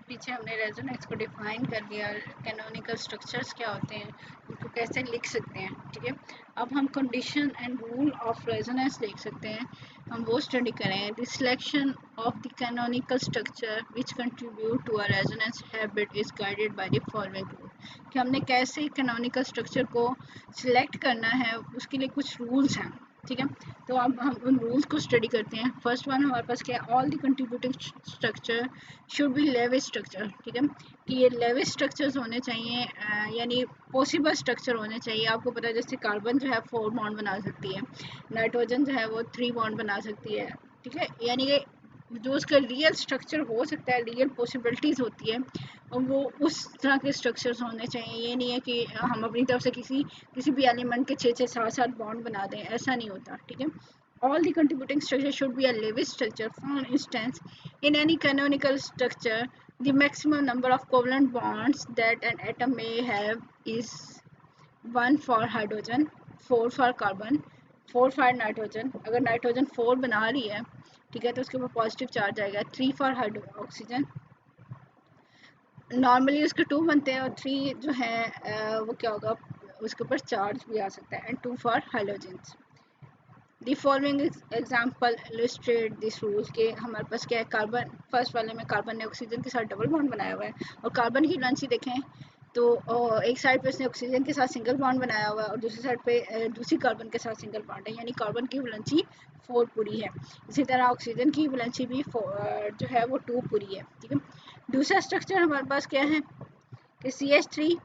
पीछे हमने रेजोनेंस को डिफाइन कर दिया, कैनोनिकल स्ट्रक्चर्स क्या होते हैं, उनको कैसे लिख सकते हैं, ठीक है। अब हम condition and rule of resonance देख सकते हैं, हम वो स्टडी करें। The selection of the canonical structure which contribute to a resonance hybrid is guided by the following rule, कि हमने कैसे कैनोनिकल स्ट्रक्चर को सिलेक्ट करना है, उसके लिए कुछ रूल्स हैं, ठीक है। तो अब हम उन रूल्स को स्टडी करते हैं। फर्स्ट वन हमारे पास क्या है, all the contributing structure should be Lewis structure, ठीक है, कि ये लेविस स्ट्रक्चर्स होने चाहिए, यानी पॉसिबल स्ट्रक्चर होने चाहिए। आपको पता है जैसे कार्बन जो है 4 बॉन्ड बना सकती है, नाइट्रोजन जो है वो 3 बॉन्ड बना सकती है, ठीक है, यानी कि जो उसका रियल स्ट्रक्चर हो सकता है, रियल पॉसिबिलिटीज़ होती है, और वो उस तरह के स्ट्रक्चर्स होने चाहिए। ये नहीं है कि हम अपनी तरफ से किसी भी एलिमेंट के 6-7 बॉन्ड बना दें, ऐसा नहीं होता, ठीक है। All the contributing structure should be a Lewis structure. For instance, in any canonical structure, the maximum number of covalent bonds that an atom may have is 1 for hydrogen, 4 for carbon, 4 for nitrogen. अगर nitrogen 4 बना रही है, ठीक है, तो उसके ऊपर positive charge आएगा। 3 फॉर ऑक्सीजन, नॉर्मली उसके 2 बनते हैं, और 3 जो है वो क्या होगा, उसके ऊपर चार्ज भी आ सकता है। And 2 for hydrogens. The following example illustrate this rule, के हमारे पास क्या है, कार्बन, फर्स्ट वाले में कार्बन ने ऑक्सीजन के साथ डबल बॉन्ड बनाया हुआ है, और कार्बन की वैलेंसी देखें तो एक साइड पे उसने ऑक्सीजन के साथ सिंगल बॉन्ड बनाया हुआ है, और दूसरी साइड पे दूसरी कार्बन के साथ सिंगल बॉन्ड है, यानी कार्बन की वैलेंसी 4 पूरी है। इसी तरह ऑक्सीजन की वैलेंसी भी जो है वो 2 पूरी है, ठीक है। दूसरा स्ट्रक्चर हमारे पास क्या है कि CH3,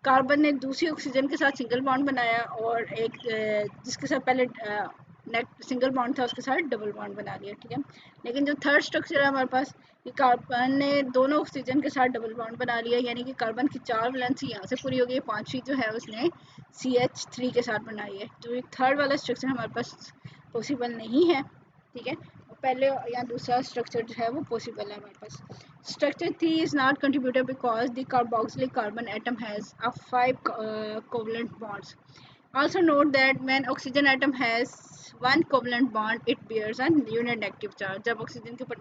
कार्बन ने दूसरी ऑक्सीजन के साथ सिंगल बॉन्ड बनाया, और एक जिसके साथ पहले सिंगल बॉन्ड था उसके साथ डबल बॉन्ड बना दिया, ठीक है। लेकिन जो थर्ड स्ट्रक्चर है हमारे पास, कि कार्बन ने दोनों ऑक्सीजन के साथ डबल बॉन्ड बना लिया, यानी कि कार्बन की 4 वैलेंसी यहाँ से पूरी हो गई, 5वीं जो है उसने CH3 के साथ बनाई है। तो एक थर्ड वाला स्ट्रक्चर हमारे पास पॉसिबल नहीं है, ठीक है। पहले या दूसरा स्ट्रक्चर जो है वो पॉसिबल है हमारे पास। Structure 3 is not contributed because the carboxylic carbon atom has a 5 covalent bonds. Also note that when oxygen atom has one covalent bond, it bears a unit negative charge. जब oxygen के ऊपर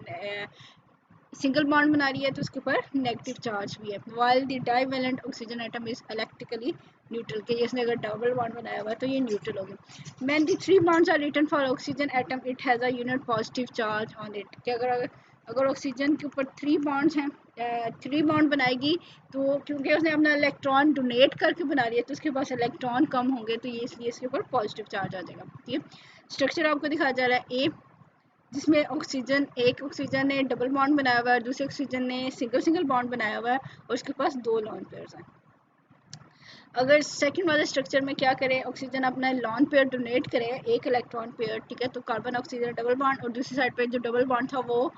single bond बना रही है तो उसके ऊपर negative charge भी है। while the divalent oxygen atom is electrically neutral, कि इसने अगर डबल बॉन्ड बनाया हुआ है तो ये न्यूट्रल हो गया। when the 3 bonds are written for oxygen atom, it has a unit positive charge on it, कि अगर ऑक्सीजन के ऊपर 3 बॉन्ड्स हैं, 3 बॉन्ड बनाएगी, तो क्योंकि उसने अपना इलेक्ट्रॉन डोनेट करके बना लिया तो उसके पास इलेक्ट्रॉन कम होंगे, तो ये इसलिए इसके ऊपर पॉजिटिव चार्ज आ जाएगा, ठीक है। स्ट्रक्चर आपको दिखाया जा रहा है ए, जिसमें एक ऑक्सीजन ने डबल बॉन्ड बनाया हुआ है, दूसरे ऑक्सीजन ने सिंगल बॉन्ड बनाया हुआ है, और उसके पास 2 लॉन पेयर्स हैं। अगर सेकंड वाले स्ट्रक्चर में क्या करें, ऑक्सीजन अपना लॉन पेयर डोनेट करे, एक इलेक्ट्रॉन पेयर, ठीक है, तो कार्बन ऑक्सीजन डबल बॉन्ड, और दूसरी साइड पे जो डबल बॉन्ड था वो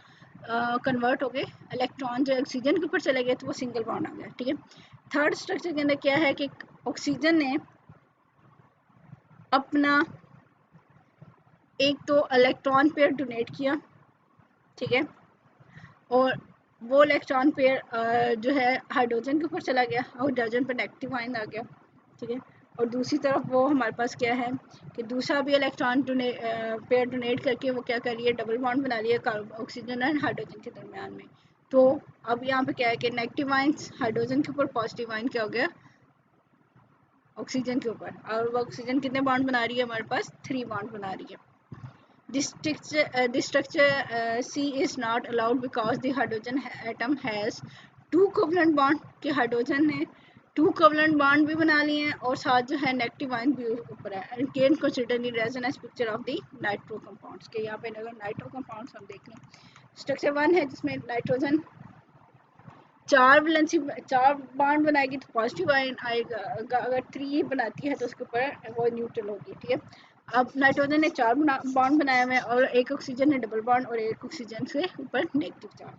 कन्वर्ट हो गए, इलेक्ट्रॉन जो ऑक्सीजन के ऊपर चले गए तो वो सिंगल बॉन्ड आ गया, ठीक है। थर्ड स्ट्रक्चर के अंदर क्या है कि ऑक्सीजन ने अपना एक तो इलेक्ट्रॉन पेयर डोनेट किया, ठीक है, और वो इलेक्ट्रॉन पेयर जो है हाइड्रोजन के ऊपर चला गया, हाइड्रोजन पर नेगेटिव आयन आ गया, ठीक है। और दूसरी तरफ वो हमारे पास क्या है कि दूसरा भी इलेक्ट्रॉन पेयर डोनेट करके वो क्या कर रही है, डबल बॉन्ड बना रही है ऑक्सीजन और हाइड्रोजन के दरमियान में। तो अब यहाँ पे क्या है कि नेगेटिव आयन्स हाइड्रोजन के ऊपर, पॉजिटिव आयन क्या हो गया ऑक्सीजन के ऊपर, और वो ऑक्सीजन कितने बॉन्ड बना रही है हमारे पास, 3 बॉन्ड बना रही है। This structure C is not allowed because the hydrogen atom has 2 covalent bond, कि हाइड्रोजन ने 2 covalent bond भी बना लिए हैं, और साथ जो है नेगेटिव आयन भी ऊपर है। And can consider the resonance picture of the nitro compounds, के यहाँ पे अगर नाइट्रो compounds हम देख लें, स्ट्रक्चर 1 है जिसमें नाइट्रोजन 4 बॉन्ड बनाएगी तो पॉजिटिव आयन आएगा, अगर 3 बनाती है तो उसके ऊपर वो न्यूट्रल होगी, ठीक है। अब नाइट्रोजन ने 4 बॉन्ड बनाए हुए हैं, और एक ऑक्सीजन ने डबल बॉन्ड, और एक ऑक्सीजन से ऊपर नेगेटिव चार्ज,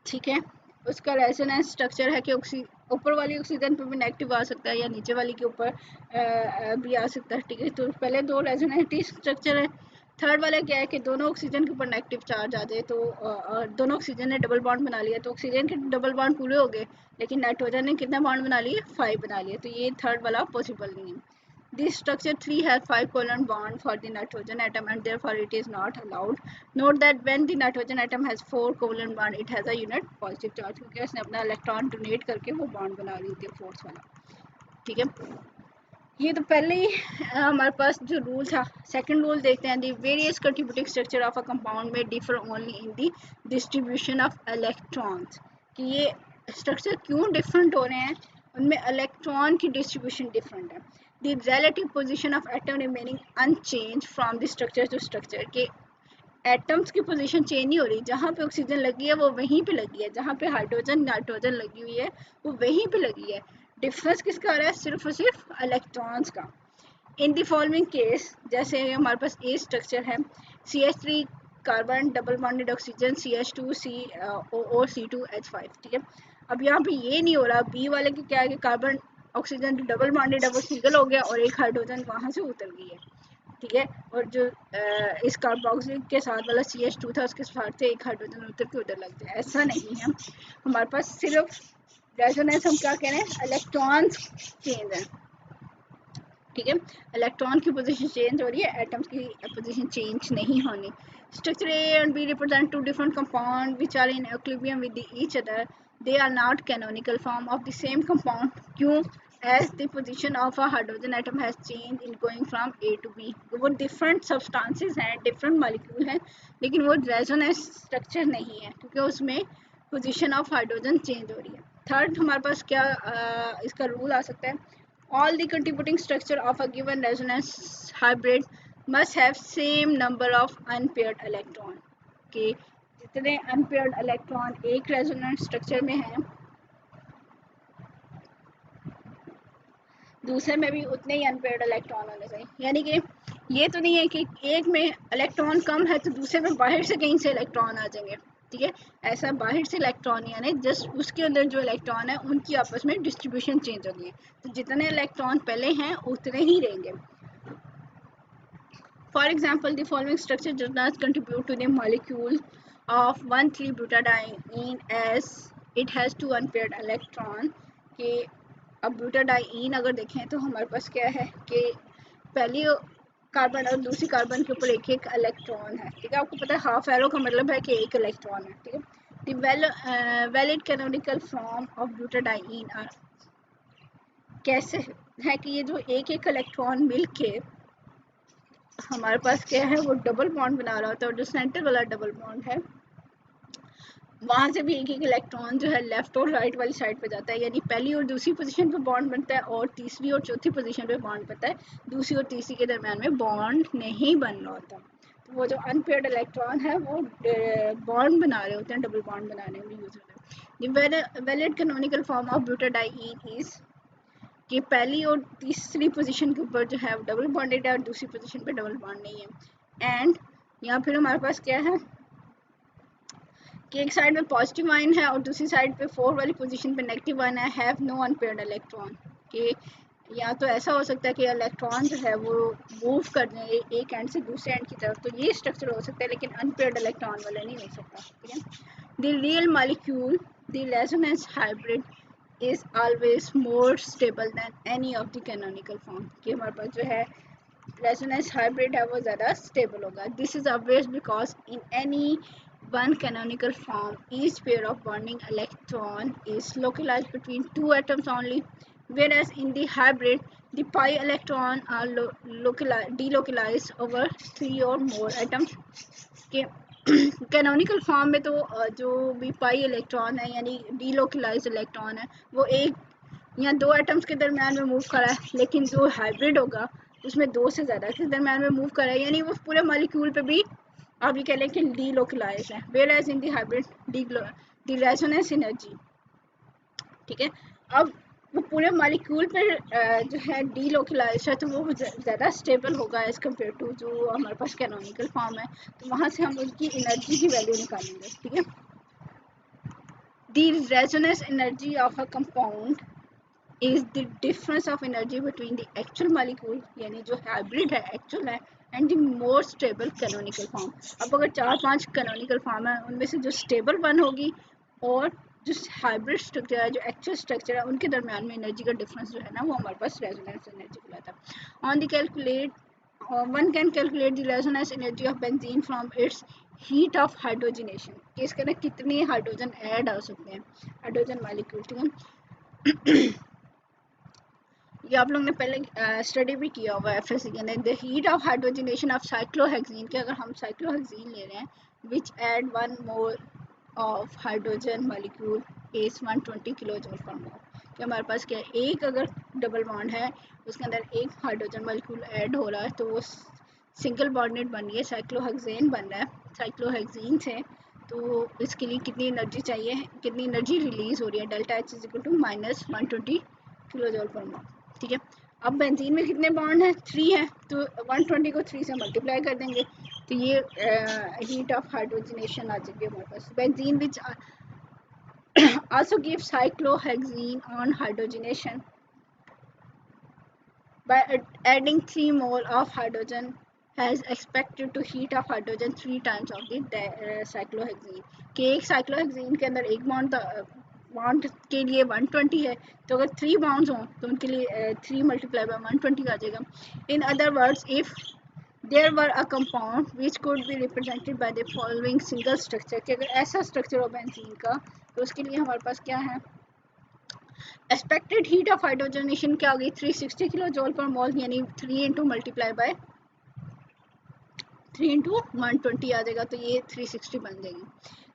ठीक है। उसका रेजोनेंस स्ट्रक्चर है कि ऊपर वाली ऑक्सीजन पे भी नेगेटिव आ सकता है, या नीचे वाली के ऊपर भी आ सकता है, ठीक है। तो पहले 2 रेजोनेटिव स्ट्रक्चर है। थर्ड वाला क्या है कि दोनों ऑक्सीजन के ऊपर नेगेटिव चार्ज आ जाए, तो दोनों ऑक्सीजन ने डबल बॉन्ड बना लिया, तो ऑक्सीजन के डबल बॉन्ड पूरे हो गए, लेकिन नाइट्रोजन ने कितना बॉन्ड बना लिए, 5 बना लिए, तो ये थर्ड वाला पॉसिबल नहीं है। This structure 3 has 5 covalent bond for the nitrogen atom and therefore it is not allowed. Note that when the nitrogen atom has 4 covalent bond, it has a unit positive charge क्योंकि उसने अपना electron donate करके वो bond बना रही थी force वाला. ठीक है, ये तो पहले ही हमारे पास जो रूल था. सेकंड रूल देखते हैं. The various contributing structure of a compound में differ only in the distribution of electrons. कि ये स्ट्रक्चर क्यों डिफरेंट हो रहे हैं, उनमें इलेक्ट्रॉन की डिस्ट्रीब्यूशन डिफरेंट है. The relative position of atom remaining unchange from the structure to structure. के एटम्स की पोजीशन चेंज नहीं हो रही. जहाँ पे ऑक्सीजन लगी है वो वहीं पे लगी है, जहाँ पे हाइड्रोजन नाइट्रोजन लगी हुई है वो वहीं पे लगी है. डिफरेंस किसका आ रहा है, सिर्फ और सिर्फ इलेक्ट्रॉन्स का. इन द फॉलोइंग केस, जैसे हमारे पास ए स्ट्रक्चर है, CH3 carbon double bonded oxygen CH2 COO C2H5. ठीक है, अब यहाँ पे ये नहीं हो रहा. बी वाले की क्या है कि कार्बन ऑक्सीजन डबल बॉन्डेड है वो सिंगल हो गया और एक हाइड्रोजन वहाँ से उतर गई है. ठीक है, और जो इस कार्बोक्सिल के साथ वाला CH2 था उसके साथ से एक हाइड्रोजन उतर के उधर लग जाए, ऐसा नहीं है. हमारे पास सिर्फ रेजोनेंस हम क्या कह रहे हैं, इलेक्ट्रॉन्स चेंज है. ठीक है, इलेक्ट्रॉन की पोजीशन चेंज हो रही है, एटम्स की पोजीशन चेंज नहीं होनी. Structure A and B represent two different compounds which are in equilibrium with each other. They are not canonical form of the same compound. क्यों? As the position of a hydrogen atom has changed in going from A to B. वो different substances हैं, different molecule हैं, लेकिन वो resonance structure नहीं है क्योंकि उसमें position of hydrogen change हो रही है. थर्ड हमारे पास क्या इसका रूल आ सकता है. All the contributing structure of a given resonance hybrid must have same number of unpaired electron. कि जितने unpaired electron एक resonance structure में हैं दूसरे में भी उतने ही अनपेयर्ड इलेक्ट्रॉन होने चाहिए. यानी कि ये तो नहीं है कि एक में इलेक्ट्रॉन कम है तो दूसरे में बाहर से कहीं से इलेक्ट्रॉन आ जाएंगे. ठीक है, ऐसा बाहर से इलेक्ट्रॉन यानी जस्ट उसके अंदर जो इलेक्ट्रॉन है उनकी आपस में डिस्ट्रीब्यूशन चेंज होनी है. तो जितने इलेक्ट्रॉन पहले हैं उतने ही रहेंगे. For example the following structure does not contribute to the molecule of 1,3-butadiene as it has 2 unpaired electron. कि अब ब्यूटाडाइन अगर देखें तो हमारे पास क्या है कि पहली कार्बन और दूसरी कार्बन के ऊपर एक एक इलेक्ट्रॉन है. ठीक है, आपको पता है हाफ एरो का मतलब है कि एक इलेक्ट्रॉन है. ठीक है, the valid canonical form of butadiene कैसे है कि ये जो एक एक इलेक्ट्रॉन मिलके हमारे पास क्या है वो डबल बॉन्ड बना रहा होता है और जो सेंटर वाला डबल बॉन्ड है वहाँ से भी एक एक इलेक्ट्रॉन जो है लेफ्ट और राइट वाली साइड पे जाता है. यानी पहली और दूसरी पोजीशन पे बॉन्ड बनता है और तीसरी और चौथी पोजीशन पे बॉन्ड बनता है. दूसरी और तीसरी के दरम्यान में बॉन्ड नहीं बन रहा होता. तो वो जो अनपेयर्ड इलेक्ट्रॉन है वो बॉन्ड बना रहे होते हैं, डबल बॉन्ड बनाने में यूज होता है. The valid canonical form of butadiene is कि पहली और तीसरी पोजीशन के ऊपर जो है डबल बॉन्डेड है और दूसरी पोजीशन पे डबल बॉन्ड नहीं है. एंड यहाँ फिर हमारे पास क्या है कि एक साइड में पॉजिटिव आयन है और दूसरी साइड पे 4 वाली पोजीशन पे नेगेटिव आयन है. Have no unpaired electron. कि या तो ऐसा हो सकता है कि इलेक्ट्रॉन जो है वो मूव कर जाए एक एंड से दूसरे एंड की तरफ, तो ये स्ट्रक्चर हो सकता है, लेकिन अनपेयर्ड इलेक्ट्रॉन वाला नहीं हो सकता. ठीक है, the real molecule the resonance hybrid is always more stable than any of the canonical form. कि हमारे पास जो है रेजोनेंस हाइब्रिड है वो ज़्यादा स्टेबल होगा. This is obvious because in any one canonical form, each pair of bonding electron is localized between 2 atoms only, whereas in the hybrid, the pi electron are delocalized over 3 or more atoms. के canonical form में तो जो भी pi electron है यानी delocalise electron है वो एक या 2 एटम्स के दरम्यान में मूव कर रहा है, लेकिन जो हाइब्रिड होगा उसमें 2 से ज़्यादा के दरम्यान में मूव कर रहा है. यानी वो पूरे मॉलिक्यूल पे भी आप ये कह लें कि डीलोकलाइज है. Whereas in the hybrid the resonance energy. ठीक है, अब वो पूरे मॉलिक्यूल पर जो है डीलोकलाइज है तो वो ज़्यादा स्टेबल होगा एज कम्पेयर टू जो हमारे पास कैनोनिकल फॉर्म है. तो वहाँ से हम उसकी एनर्जी की वैल्यू निकालेंगे. ठीक है, the resonance energy of a compound is the difference of energy between the actual molecule यानी जो हाइब्रिड है एक्चुअल है and the more stable canonical form. अब अगर 4-5 कैनोनिकल फॉर्म है उनमें से जो स्टेबल वन होगी और जो हाइब्रिड स्ट्रक्चर है, जो एक्चुअल स्ट्रक्चर है, उनके दरमियान में एनर्जी का डिफरेंस जो है ना, वो हमारे पास रेजोनेंस एनर्जी कहलाता है। On the calculate one can calculate the resonance energy of benzene from its heat of hydrogenation, कि इसके अंदर कितने हाइड्रोजन ऐड हो सकते हैं, हाइड्रोजन मॉलिक्यूल, ठीक है। ये आप लोग ने पहले स्टडी भी किया हुआ है एफएससी के अंदर। The heat of hydrogenation of cyclohexene, के अगर हम साइक्लोहेक्सीन ले रहे हैं, which add 1 mole of hydrogen molecule is 120 kilo joule per mole, कि हमारे पास क्या है, एक अगर डबल बॉन्ड है उसके अंदर एक हाइड्रोजन मॉलिक्यूल ऐड हो रहा है तो वो सिंगल बॉन्डेड बन रही है, साइक्लोहेक्सेन बन रहा है साइक्लोहेक्सीन से। तो इसके लिए कितनी एनर्जी चाहिए, कितनी एनर्जी रिलीज हो रही है, delta H is equal to -120 kilo joule per mole, ठीक है। अब बेंजीन में कितने बॉन्ड हैं, 3 है, तो 120 को 3 से मल्टीप्लाई कर देंगे, तो ये हीट ऑफ हाइड्रोजनेशन आ जाएगी हमारे पास। Benzene which also gives cyclohexene on hydrogenation by adding 3 mole of hydrogen has expected to heat of hydrogen 3 times of the cyclohexene, कि एक cyclohexene के अंदर एक बॉन्ड के लिए 120 है, तो अगर 3 बॉन्ड्स हों तो उनके लिए 3 मल्टीप्लाई बाय 120 आ जाएगा। In other words, if there were a compound which could be represented by the following single structure, कि अगर ऐसा स्ट्रक्चर हो बेंजीन का तो उसके लिए हमारे पास क्या है, एक्सपेक्टेड हीट ऑफ हाइड्रोजनेशन क्या होगी, 360 किलो जूल पर मोल, यानी 3 इंटू मल्टीप्लाई बाय 3 इंटू 120 आ जाएगा, तो ये 360 बन जाएगी।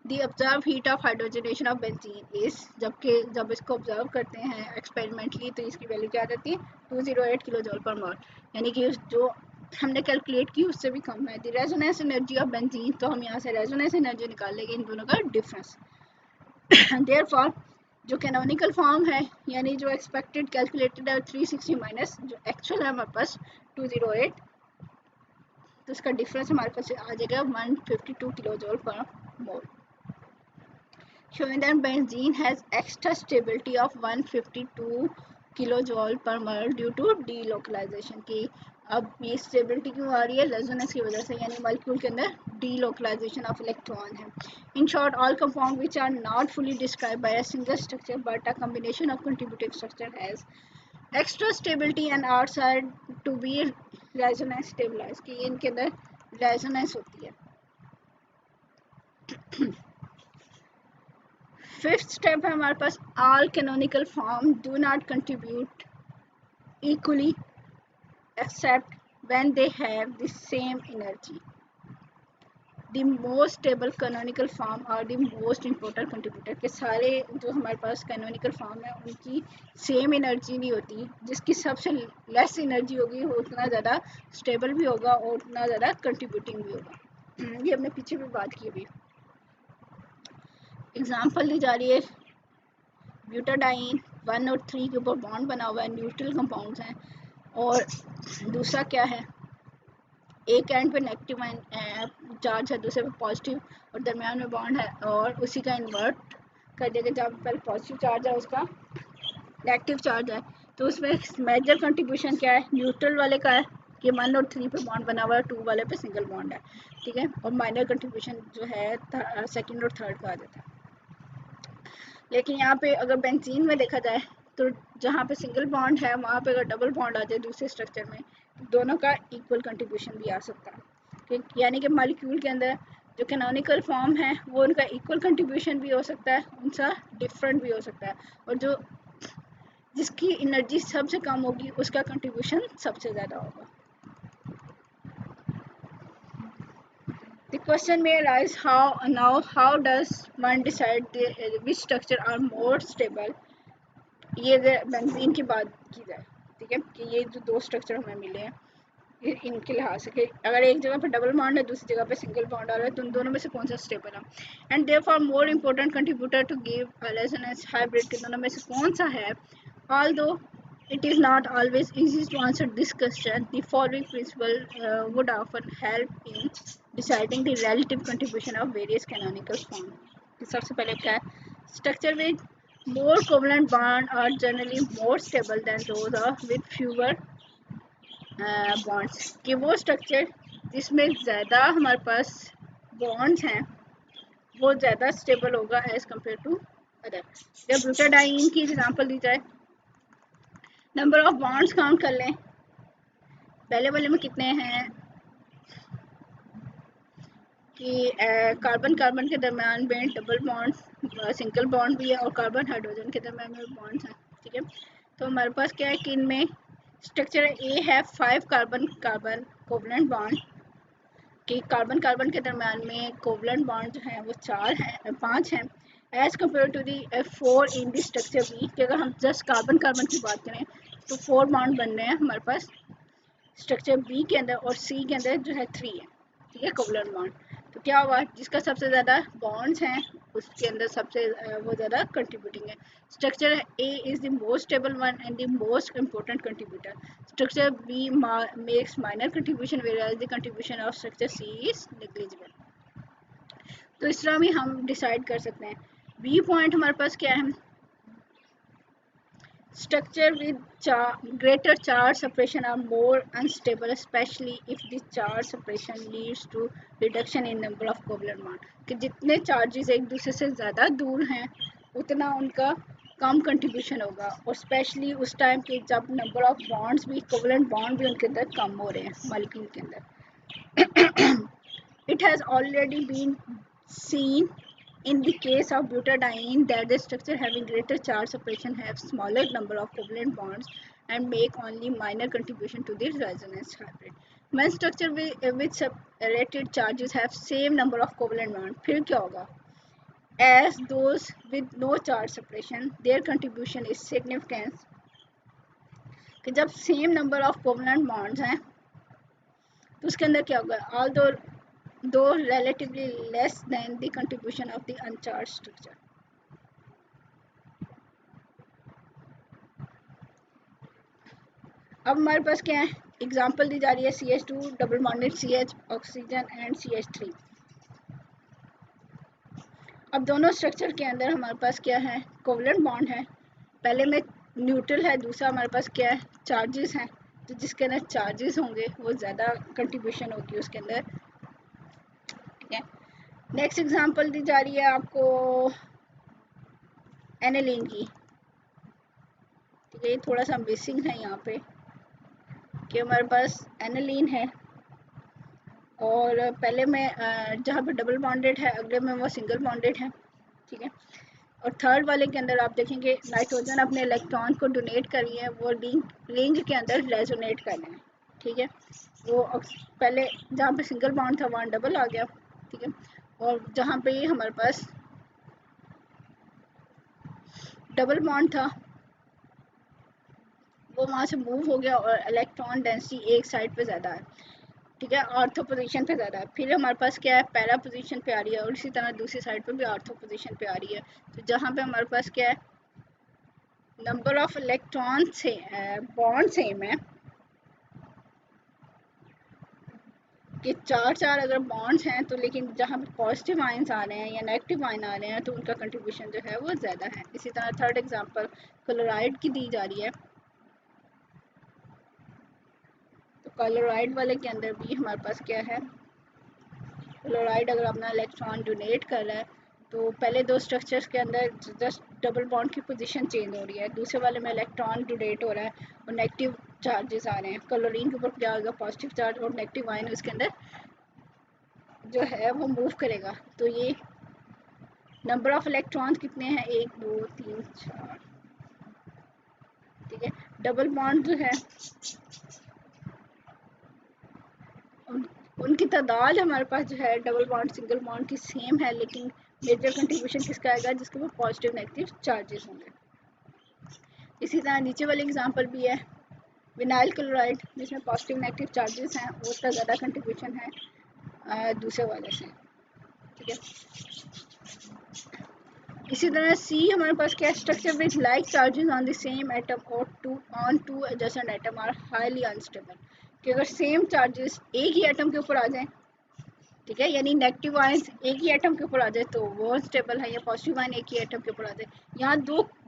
The observe heat of hydrogenation of benzene is, जब इसको ऑब्जर्व करते हैं एक्सपेरिमेंटली तो इसकी वैल्यू क्या आ जाती है, 208 किलो जूल पर मोल, यानी कि जो हमने कैलकुलेट की उससे भी कम है। The resonance energy of benzene, तो हम यहाँ से रेजोनेंस एनर्जी निकाल लेंगे इन दोनों का डिफरेंस। देयरफॉर जो कैनोनिकल फॉर्म है, यानी जो एक्सपेक्टेड कैलकुलेटेड है 360 माइनस जो एक्चुअल है हमारे पास 208, तो इसका डिफरेंस हमारे पास आ जाएगा 152 kilo joule per mole, showing that benzene has extra stability of 152 किलोजोल पर मोल ड्यू टू डीलोकलाइजेशन, की अब ये स्टेबिलिटी क्यों आ रही है, रेजोनेंस की वजह से, यानी मॉलिक्यूल के अंदर डीलोकलाइजेशन ऑफ इलेक्ट्रॉन है। In short, all compound which are not fully described by a single structure but a combination of contributive structure has extra stability and are side to be resonance stabilise, की इनके अंदर resonance होती है। Fifth step है हमारे पास, all canonical form do not contribute equally except when they have the same energy. The most stable canonical form और the most important contributor, के सारे जो हमारे पास कैनोनिकल फॉर्म है उनकी सेम एनर्जी नहीं होती, जिसकी सबसे लेस एनर्जी होगी वो उतना ज़्यादा स्टेबल भी होगा और उतना ज़्यादा कंट्रीब्यूटिंग भी होगा। ये हमने पीछे भी बात की अभी। एग्जाम्पल दी जा रही है, ब्यूटाडाइन 1 और 3 के ऊपर बॉन्ड बना हुआ है, न्यूट्रल कंपाउंड्स हैं, और दूसरा क्या है, एक एंड पे नेगेटिव चार्ज है, दूसरे पे पॉजिटिव, और दरमियान में बॉन्ड है, और उसी का इन्वर्ट कर देगा, जब पहले पॉजिटिव चार्ज है उसका नेगेटिव चार्ज है, तो उसमें मेजर कंट्रीब्यूशन क्या है, न्यूट्रल वाले का है कि 1 और 3 पे बॉन्ड बना हुआ है, 2 वाले पे सिंगल बॉन्ड है, ठीक है, और माइनर कंट्रीब्यूशन जो है सेकेंड और थर्ड का आ जाता है। लेकिन यहाँ पे अगर बेंजीन में देखा जाए तो जहाँ पे सिंगल बॉन्ड है वहाँ पे अगर डबल बॉन्ड आ जाए दूसरे स्ट्रक्चर में, तो दोनों का इक्वल कंट्रीब्यूशन भी आ सकता है, यानी कि मॉलिक्यूल के अंदर जो कैनोनिकल फॉर्म है वो उनका इक्वल कंट्रीब्यूशन भी हो सकता है, उनका डिफरेंट भी हो सकता है, और जो जिसकी एनर्जी सबसे कम होगी उसका कंट्रीब्यूशन सबसे ज़्यादा होगा। The question may arise how does one decide which structure are more stable, ये बेंजीन की बात की जाए, ठीक है, कि ये जो दो स्ट्रक्चर हमें मिले हैं इनके लिहाज से, अगर एक जगह पे डबल बॉन्ड है दूसरी जगह पे सिंगल बॉन्ड आ रहा है, तो उन दोनों में से कौन सा स्टेबल है, and therefore more important contributor to give resonance hybrid, के दोनों में से कौन सा है। Although it is not always easy to answer this question, the following principle would often help in deciding the relative contribution of various canonical forms. सबसे पहले क्या है, structure with more covalent bond are generally more stable than those with fewer bonds, कि वो structure जिसमें ज़्यादा हमारे पास bonds हैं वो ज़्यादा stable होगा as compared to अदर। जब ब्यूटाडाइन की एग्जांपल दी जाए, नंबर ऑफ बॉन्ड्स काउंट कर लें, पहले वाले में कितने हैं कि कार्बन कार्बन के दरमियान में डबल बॉन्ड, सिंगल बॉन्ड भी है, और कार्बन हाइड्रोजन के दरमियान में बॉन्ड्स हैं। ठीक है, तो हमारे पास क्या है कि इनमें स्ट्रक्चर ए है 5 कार्बन कार्बन कोवलेंट बॉन्ड, कि कार्बन कार्बन के दरमियान में कोवलेंट बॉन्ड जो है वो 5 हैं, as compare to the 4 in the structure B, कि अगर हम जस्ट कार्बन कार्बन की बात करें तो 4 बॉन्ड बन रहे हैं हमारे पास स्ट्रक्चर बी के अंदर, और सी के अंदर जो है 3 है। ठीक है, कोवलेंट बॉन्ड। तो क्या हुआ, जिसका सबसे ज़्यादा बॉन्ड्स हैं उसके अंदर सबसे वो ज़्यादा कंट्रीब्यूटिंग है। Structure A is the most stable one and the most important contributor. Structure B makes minor contribution whereas the contribution of structure C is negligible। तो इस तरह भी हम डिसाइड कर सकते हैं। बी पॉइंट हमारे पास क्या है, structure with greater charge separation are more unstable, especially if the charge separation leads to reduction in number of covalent bond। कि जितने चार्जेस एक दूसरे से ज़्यादा दूर हैं उतना उनका कम कंट्रीब्यूशन होगा, और स्पेशली उस टाइम के जब नंबर ऑफ बॉन्ड्स भी, कोवलेंट बॉन्ड भी उनके अंदर कम हो रहे हैं मॉलिक्यूल के अंदर। It has already been seen in the case of butadiene that the structure having greater charge separation have smaller number of covalent bonds and make only minor contribution to the resonance hybrid। When structure with separated charges have same number of covalent bonds, फिर क्या होगा, as those with no charge separation their contribution is significant। कि जब same number of covalent bonds हैं तो उसके अंदर क्या होगा, though relatively less than the contribution of the uncharged structure। अब हमारे पास क्या है, एग्जांपल दी जा रही है CH2 double bonded CH oxygen and CH3। अब दोनों स्ट्रक्चर के अंदर हमारे पास क्या है, कोवलेंट बॉन्ड है, पहले में न्यूट्रल है, दूसरा हमारे पास क्या है, चार्जेस हैं, तो जिसके अंदर चार्जेस होंगे वो ज़्यादा कंट्रीब्यूशन होगी उसके अंदर। ठीक है, नेक्स्ट एग्जांपल दी जा रही है आपको एनिलीन की। ठीक है, थोड़ा सा मिसिंग है यहाँ पे कि हमारे पास एनिलीन है और पहले में जहाँ पे डबल बॉन्डेड है अगले में वो सिंगल बॉन्डेड है। ठीक है, और थर्ड वाले के अंदर आप देखेंगे नाइट्रोजन अपने इलेक्ट्रॉन को डोनेट कर रही है, वो रिंग के अंदर रेजोनेट कर रहे हैं। ठीक है, वो पहले जहाँ पे सिंगल बॉन्ड था वहाँ डबल आ गया। ठीक है, और जहाँ पे हमारे पास डबल बॉन्ड था वो वहाँ से मूव हो गया और इलेक्ट्रॉन डेंसिटी एक साइड पे ज़्यादा है। ठीक है, ऑर्थो पोजीशन पे ज़्यादा है। फिर हमारे पास क्या है, पैरा पोजीशन पे आ रही है, और इसी तरह दूसरी साइड पे भी ऑर्थो पोजीशन पे आ रही है। तो जहाँ पे हमारे पास क्या है, नंबर ऑफ इलेक्ट्रॉन से बॉन्ड सेम है कि चार अगर बॉन्ड्स हैं तो, लेकिन जहाँ पे पॉजिटिव आयंस आ रहे हैं या नेगेटिव आयन आ रहे हैं तो उनका कंट्रीब्यूशन जो है वो ज़्यादा है। इसी तरह थर्ड एग्जांपल क्लोराइड की दी जा रही है। तो क्लोराइड वाले के अंदर भी हमारे पास क्या है, क्लोराइड अगर अपना इलेक्ट्रॉन डोनेट कर रहा है तो पहले दो स्ट्रक्चर्स के अंदर जस्ट डबल बॉन्ड की पोजीशन चेंज हो रही है, दूसरे वाले में इलेक्ट्रॉन डोनेट हो रहा है और नेगेटिव चार्जेस आ रहे हैं। क्लोरीन के ऊपर क्या होगा, पॉजिटिव चार्ज और नेगेटिव आयन उसके अंदर जो है वो मूव करेगा। तो ये नंबर ऑफ इलेक्ट्रॉन्स कितने हैं, 1 2 3 4। ठीक है, डबल बॉन्ड जो है उनकी तादाद हमारे पास जो है डबल बॉन्ड सिंगल बॉन्ड की सेम है, लेकिन मेजर कंट्रीब्यूशन किसका आएगा, जिसके ऊपर पॉजिटिव नेगेटिव चार्जेस होंगे। इसी तरह नीचे वाली एग्जांपल भी है विनाइल क्लोराइड, जिसमें पॉजिटिव नेगेटिव चार्जेस हैं, वो उसका ज़्यादा कंट्रीब्यूशन है दूसरे वाले से। ठीक है, इसी तरह सी हमारे पास क्या, structure with like charges on the same atom और two adjacent atom are highly unstable. कि अगर सेम चार्जेस एक ही एटम के ऊपर आ जाएं, ठीक है, यानी नेगेटिव आयंस एक ही एटम के ऊपर आ जाए तो वो अनस्टेबल है, या पॉजिटिव आयन एक ही एटम के ऊपर आ जाए, यहाँ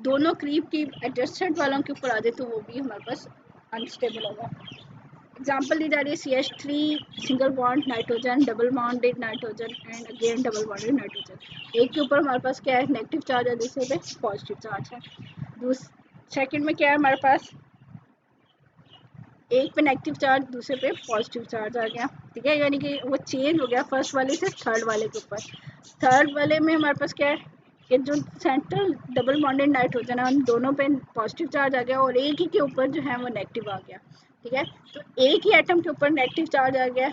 दोनों करीब एडजेसेंट वालों के ऊपर आ जाए तो वो भी हमारे पास अनस्टेबल होगा। एग्जाम्पल दी जा रही है CH3 single bond nitrogen, double bonded nitrogen and again double bonded nitrogen. एक के ऊपर हमारे पास क्या है, नेगेटिव चार्ज है, दूसरे पे पॉजिटिव चार्ज है। सेकंड में क्या है हमारे पास, एक पे नेगेटिव चार्ज, दूसरे पे पॉजिटिव चार्ज आ गया, ठीक है, यानी कि वो चेंज हो गया फर्स्ट वाले से थर्ड वाले के ऊपर। थर्ड वाले में हमारे पास क्या है कि जो सेंट्रल डबल बॉन्डेड नाइट्रोजन है उन दोनों पे पॉजिटिव चार्ज आ गया और एक ही के ऊपर जो है वो नेगेटिव आ गया, ठीक है। तो एक ही एटम के ऊपर नेगेटिव चार्ज आ गया,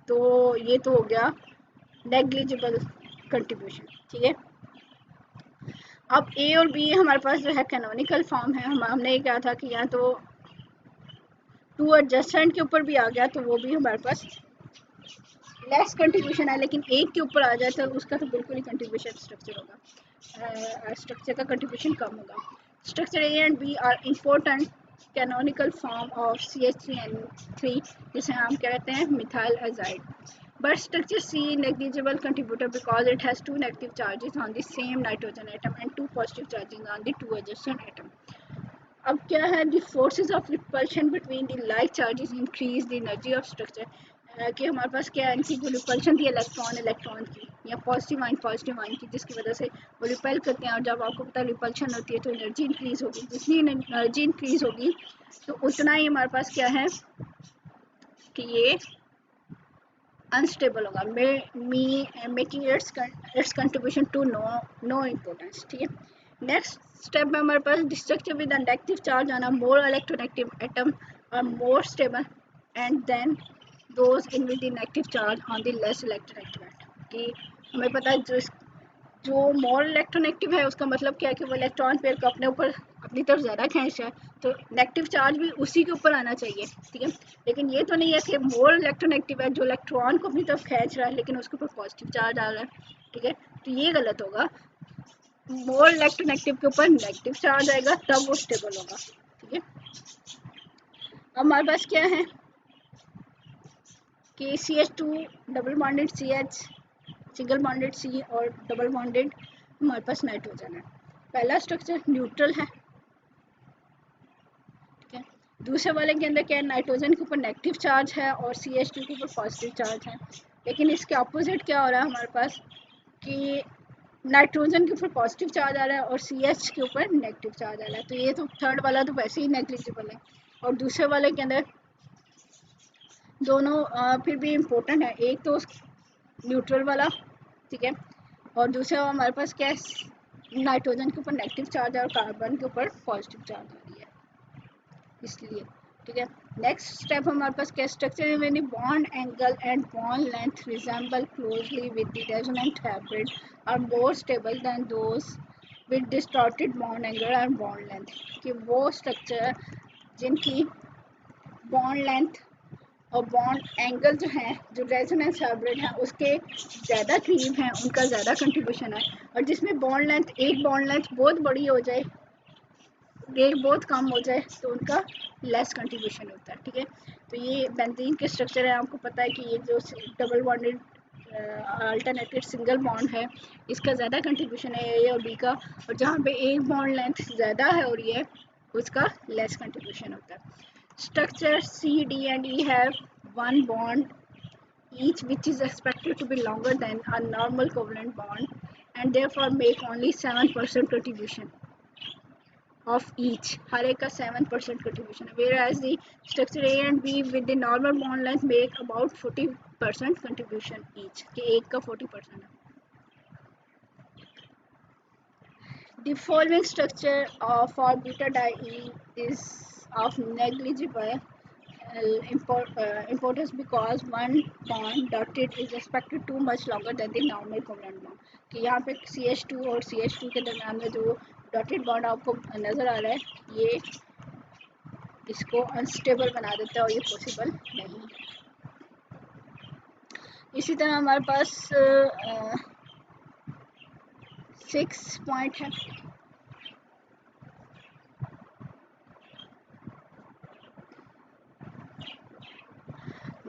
तो ये तो हो गया नेग्लिजिबल कंट्रीब्यूशन, ठीक है। अब ए और बी हमारे पास जो है कैनोनिकल फॉर्म है, हमने ये कहा था कि यहाँ तो टू एडजस्टेंट के ऊपर भी आ गया तो वो भी हमारे पास लेस कंट्रीब्यूशन है, लेकिन एक के ऊपर आ जाए तो उसका तो बिल्कुल ही कंट्रीब्यूशन स्ट्रक्चर होगा, स्ट्रक्चर का कंट्रीब्यूशन कम होगा। Structure A and B are important canonical form of CH3N3 जिसे हम कहते हैं methyl azide, but structure C negligible contributor because it has two negative charges on the same nitrogen atom and two positive charges on the two adjacent atom. अब क्या है, the forces of repulsion between the like charges increase the energy of structure, कि हमारे पास क्या है, इनकी जो रिपल्शन थी इलेक्ट्रॉन की या पॉजिटिव आयन की, जिसकी वजह से वो रिपेल करते हैं, और जब आपको पता है रिपल्शन होती है तो एनर्जी इंक्रीज होगी, जितनी एनर्जी इंक्रीज होगी तो उतना ही हमारे पास क्या है कि ये अनस्टेबल होगा, making its contribution to no importance, ठीक है। नेक्स्ट स्टेप में हमारे पास structure with negative charge on a more electronegative atom are more stable and then those in with the negative charge on the less electronegative atom, कि हमें पता है जो मोर इलेक्ट्रोनेगेटिव है उसका मतलब क्या है कि वो इलेक्ट्रॉन पेयर को अपने ऊपर अपनी तरफ ज़्यादा खींच रहा है, तो नेगेटिव चार्ज भी उसी के ऊपर आना चाहिए, ठीक है। लेकिन ये तो नहीं है कि मोर इलेक्ट्रोनेगेटिव है जो इलेक्ट्रॉन को अपनी तरफ खींच रहा है लेकिन उसके ऊपर पॉजिटिव चार्ज आ रहा है, ठीक है, तो ये गलत होगा। मोर इलेक्ट्रोनेगेटिव के ऊपर नेगेटिव चार्ज आएगा तब वो स्टेबल होगा, ठीक है। अब हमारे पास क्या है कि CH2 double bonded CH single bonded C और डबल बॉन्डेड हमारे पास नाइट्रोजन है। पहला स्ट्रक्चर न्यूट्रल है, ठीक है। दूसरे वाले के अंदर क्या है, नाइट्रोजन के ऊपर नेगेटिव चार्ज है और CH2 के ऊपर पॉजिटिव चार्ज है, लेकिन इसके अपोजिट क्या हो रहा है हमारे पास कि नाइट्रोजन के ऊपर पॉजिटिव चार्ज आ रहा है और CH के ऊपर नेगेटिव चार्ज आ रहा है, तो ये तो थर्ड वाला तो वैसे ही नेग्लिजिबल है। और दूसरे वाले के अंदर दोनों फिर भी इम्पोर्टेंट है, एक तो न्यूट्रल वाला, ठीक है, और दूसरा हमारे पास क्या है, नाइट्रोजन के ऊपर नेगेटिव चार्ज है और कार्बन के ऊपर पॉजिटिव चार्ज आ रही है, इसलिए, ठीक है। नेक्स्ट स्टेप हमारे पास क्या, स्ट्रक्चर में bond angle and bond length resemble closely with the resonant hybrid are more stable than those with distorted bond angle and bond length, कि वो स्ट्रक्चर जिनकी बॉन्ड लेंथ और बॉन्ड एंगल जो है जो रेजोनेंस हाइब्रिड है उसके ज़्यादा करीब हैं उनका ज़्यादा कंट्रीब्यूशन है, और जिसमें बॉन्ड लेंथ एक बॉन्ड लेंथ बहुत बड़ी हो जाए, एक बहुत कम हो जाए तो उनका लेस कंट्रीब्यूशन होता है, ठीक है। तो ये बेंजीन के स्ट्रक्चर है, आपको पता है कि ये जो डबल बॉन्डेड अल्टरनेटेड सिंगल बॉन्ड है इसका ज़्यादा कंट्रीब्यूशन है ए और बी का, और जहाँ पे एक बॉन्ड लेंथ ज़्यादा है और ये उसका लेस कंट्रीब्यूशन होता है। Structure C, D and E have one bond each which is expected to be longer than a normal covalent bond and therefore make only 7% contribution of each. हर एक का 7% contribution है, whereas the structure A and B with the normal bond length make about 40% contribution each, कि एक का 40% है। The following structure for beta di is of negligible importance because one bond dotted is expected too much longer than the normal covalent bond, कि यहाँ पे CH2 और CH2 के दरमियान में जो डॉटेड बॉन्ड आपको नज़र आ रहा है ये इसको अनस्टेबल बना देता है और ये पॉसिबल नहीं है। इसी तरह हमारे पास 6 पॉइंट है,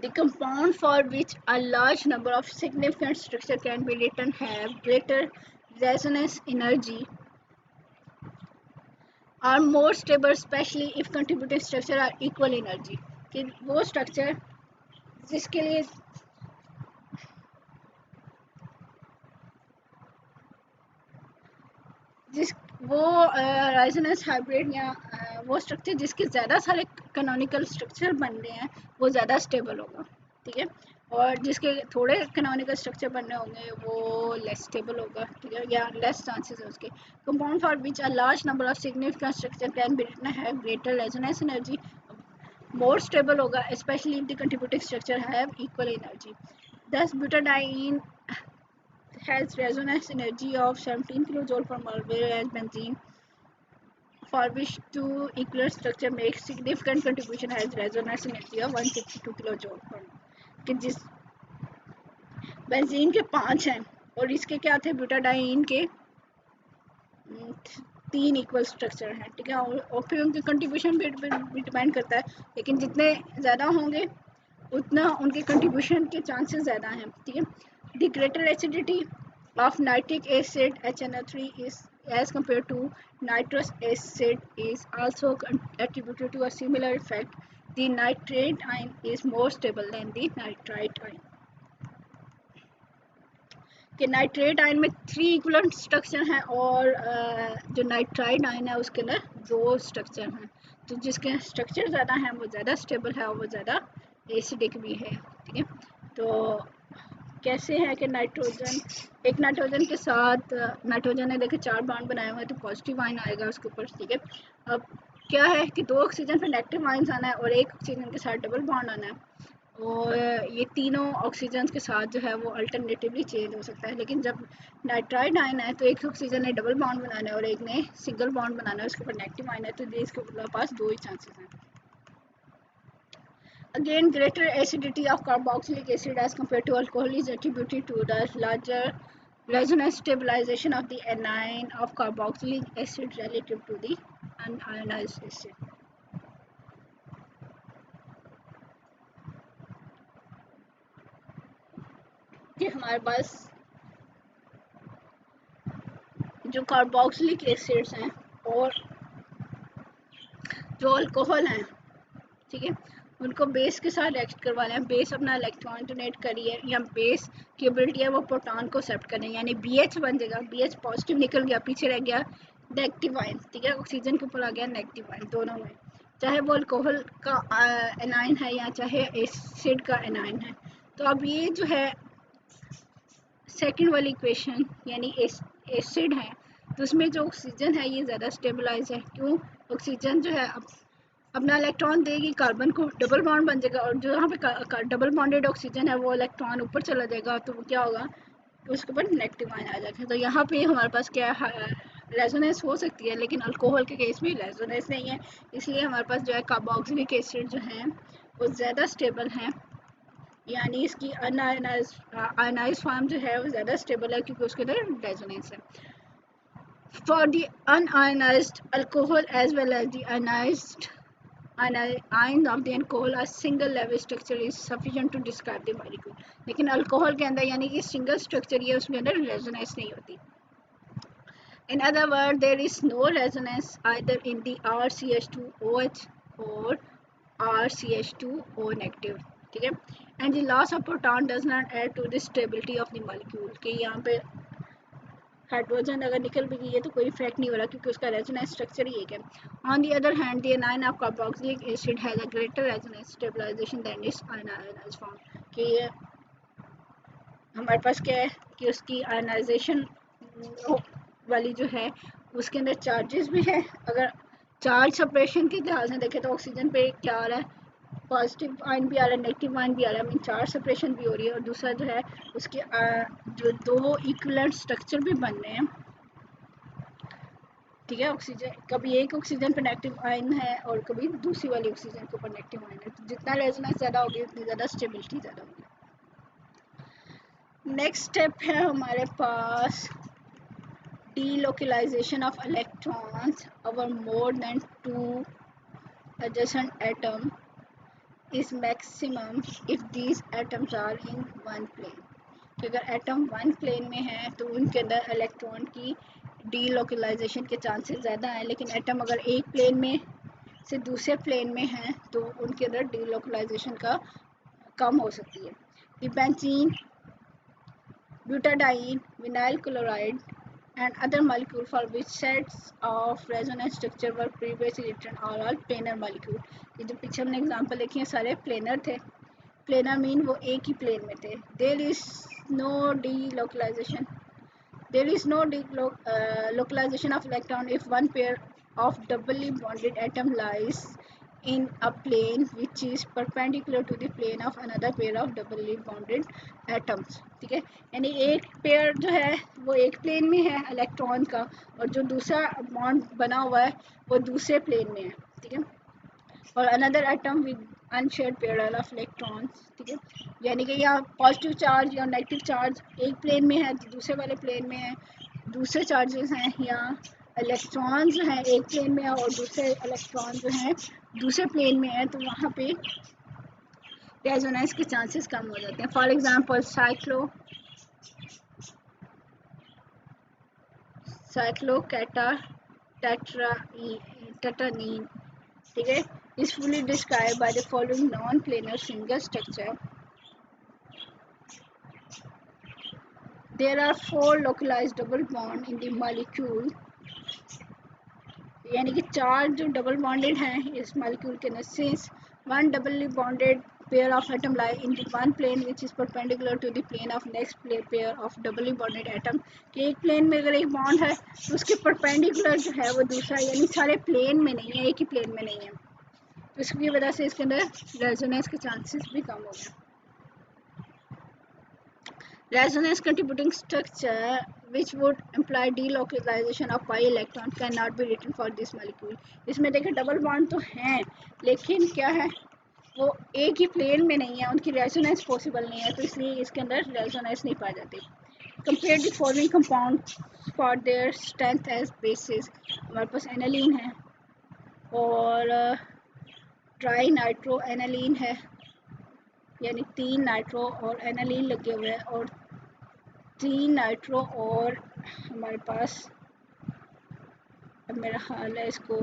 the compound for which a large number of significant structure can be written have greater resonance energy are more stable, especially if contributing structure are equal energy. कि वो स्ट्रक्चर जिसके लिए जिस वो रेजोनेंस हाइब्रिड या वो structure जिसके ज़्यादा सारे कैनोनिकल स्ट्रक्चर बन रहे हैं वो ज़्यादा स्टेबल होगा, ठीक है। और जिसके थोड़े कैनोनिकल स्ट्रक्चर बनने होंगे वो लेस स्टेबल होगा, ठीक है, या लेस चांसेस है उसके। Compound for which a large number of significant structure can be written have greater resonance energy, more stable होगा, specially if the contributing structure have equal energy. Thus butadiene has resonance energy of 17 kilojoule per mole, whereas benzene, for which two equivalent structure makes significant contribution, has resonance energy of 162 kilojoule per mole. कि जिस benzene के 5 हैं और इसके क्या थे, butadiene के 3 equal structure हैं, ठीक है। और फिर उनके कंट्रीब्यूशन भी डिपेंड करता है, लेकिन जितने ज़्यादा होंगे उतना उनके कंट्रीब्यूशन के चांसेस ज़्यादा हैं, ठीक है। The greater acidity of nitric acid HNO3 is as compared to nitrous acid is also attributed to a similar effect. The nitrate ion is more stable than the nitrite ion. कि nitrate ion में 3 equivalent structure हैं और जो nitride ion है उसके अंदर 2 structure हैं। तो जिसके स्ट्रक्चर ज़्यादा हैं वो ज़्यादा स्टेबल है और वो ज़्यादा एसिडिक भी है, ठीक है। तो कैसे है कि एक नाइट्रोजन के साथ नाइट्रोजन ने देखे 4 बॉन्ड बनाए हुए हैं तो पॉजिटिव आयन आएगा उसके ऊपर, ठीक है। अब क्या है कि 2 ऑक्सीजन पे नेगेटिव आयन्स आना है और 1 ऑक्सीजन के साथ डबल बॉन्ड आना है, और ये तीनों ऑक्सीजन के साथ जो है वो अल्टरनेटिवली चेंज हो सकता है। लेकिन जब नाइट्राइड आयन है तो एक ऑक्सीजन ने डबल बॉन्ड बनाना है और एक ने सिंगल बॉन्ड बनाना है, उसके ऊपर नेगेटिव आयन है, तो इसके पास 2 ही चांसेस हैं। Again, greater acidity of carboxylic acid as compared to alcohol is attributed to the larger resonance stabilization of the anion of carboxylic acid relative to the unionized acid. कि हमारे पास जो carboxylic acids हैं और जो alcohol हैं, ठीक है, उनको बेस के साथ रिएक्ट करवाना है। बेस अपना इलेक्ट्रॉन डोनेट करिए या बेस की एबिलिटी है वो प्रोटॉन को एक्सेप्ट करें, यानी BH बन जाएगा। BH पॉजिटिव निकल गया, पीछे रह गया नेगेटिव आयन, ठीक है, ऑक्सीजन के ऊपर आ गया नेगेटिव आयन दोनों में, चाहे वो अल्कोहल का एनाइन है या चाहे एसिड का एनाइन है। तो अब ये जो है सेकेंड वाली इक्वेशन यानी एसिड है तो उसमें जो ऑक्सीजन है ये ज़्यादा स्टेबलाइज है। क्यों? ऑक्सीजन जो है अपना इलेक्ट्रॉन देगी, कार्बन को डबल बॉन्ड बन जाएगा और जो यहाँ पे डबल बॉन्डेड ऑक्सीजन है वो इलेक्ट्रॉन ऊपर चला जाएगा, तो वो क्या होगा, उसके ऊपर नेगेटिव आयन आ जाएगा। तो यहाँ पे हमारे पास क्या है, रेजोनेंस हो सकती है, लेकिन अल्कोहल के केस में रेजोनेंस नहीं है, इसलिए हमारे पास जो है कार्बोक्सिलिक एसिड जो है वो ज़्यादा स्टेबल हैं, यानी इसकी अनआयनाइज्ड फॉर्म जो है वो ज़्यादा स्टेबल है क्योंकि उसके अंदर रेजोनेंस है। For the unionized alcohol as well as the ionized ion of the alcohol, a single level structure is sufficient to describe the molecule. लेकिन अल्कोहल के अंदर यानी कि सिंगल स्ट्रक्चर ये उसके अंदर रेजोनेंस नहीं होती। In other words, there is no resonance either in the RCH2OH or RCH2O negative, ठीक है। And the loss of proton does not add to the stability of the molecule, कि यहाँ पे हाइड्रोजन अगर निकल भी गई है तो कोई इफेक्ट नहीं हो रहा क्योंकि उसका रेजोनेंस स्ट्रक्चर ही एक है। On the other hand the anion of carboxylic acid has a greater resonance stabilization than its ionized form, कि ये हमारे पास क्या है कि उसकी आयनाइजेशन वाली जो है उसके अंदर चार्जेस भी है। अगर चार्ज सेपरेशन के लिहाज से देखें तो ऑक्सीजन पे क्या आ रहा है, पॉजिटिव आयन भी आ रहा है, नेगेटिव आयन भी आ रहा है, मीन चार्ज सेपरेशन भी हो रही है। और दूसरा जो है उसके जो 2 इक्विवेलेंट स्ट्रक्चर भी बन रहे हैं, ठीक है। ऑक्सीजन कभी एक ऑक्सीजन पे नेगेटिव आयन है और कभी दूसरी वाली ऑक्सीजन के ऊपर नेगेटिव आयन है, तो जितना रेजोनेंस ज़्यादा होगी उतनी ज़्यादा स्टेबिलिटी ज़्यादा होगी। नेक्स्ट स्टेप है हमारे पास delocalization of electrons over more than 2 adjacent atom is maximum if these atoms are in one plane, कि अगर एटम वन प्लेन में है तो उनके अंदर इलेक्ट्रॉन की डीलोकलाइजेशन के चांसेस ज़्यादा हैं, लेकिन एटम अगर एक प्लेन में से दूसरे प्लेन में हैं तो उनके अंदर डीलोकलाइजेशन का कम हो सकती है। The benzene, butadiene, vinyl chloride, and other molecules for which sets of resonance structure were previously written are all planar molecule। ये जो पीछे हमने एग्जांपल देखे हैं सारे प्लेनर थे। प्लेनर मीन वो एक ही प्लेन में थे। There is no delocalization localization of electron if one pair of doubly bonded atom lies in a plane which is perpendicular to the plane of another pair of doubly bonded atoms। ठीक है, यानी एक pair जो है वो एक plane में है इलेक्ट्रॉन का, और जो दूसरा बॉन्ड बना हुआ है वो दूसरे प्लेन में है। ठीक है, और another atom with unshared pair of electrons. ठीक है, यानी कि यहाँ पॉजिटिव चार्ज या नेगेटिव चार्ज एक प्लेन में है, दूसरे वाले प्लेन में है। दूसरे चार्जेस हैं यहाँ इलेक्ट्रॉन्स जो हैं एक प्लेन में है और दूसरे इलेक्ट्रॉन जो हैं दूसरे प्लेन में है, तो वहाँ पे रेजोनेंस के चांसेस कम हो जाते हैं। फॉर एग्जांपल साइक्लोकैटाटेट्रानीन, ठीक है, is fully described by the following non-planar single structure. There are 4 localized double bond in the molecule, यानी कि 4 जो डबल बॉन्डेड हैं इस मॉलिक्यूल के अंदर। Since one doubly bonded pair of atom lie in the one plane which is perpendicular to the plane of next pair of doubly bonded atom, कि एक plane में अगर एक बॉन्ड है तो उसके परपेंडिकुलर जो है वो दूसरा, यानी सारे प्लेन में नहीं है, एक ही प्लेन में नहीं है, तो इसकी वजह से इसके अंदर रेजोनेंस के चांसेस भी कम हो गए। Resonance contributing structure which would imply delocalization of pi electron cannot be written for this molecule। इसमें देखिए डबल बॉन्ड तो हैं लेकिन क्या है वो एक ही प्लेन में नहीं है, उनकी रेजोनेंस पॉसिबल नहीं है, तो इसलिए इसके अंदर रेजोनेंस नहीं पाई जाती। Compare the following compound for their strength as basis. हमारे पास एनालीन है और ट्राई नाइट्रो एनालीन है, यानी 3 नाइट्रो और एनालीन लगे हुए हैं, और 3 नाइट्रो और हमारे पास, अब मेरा ख्याल है इसको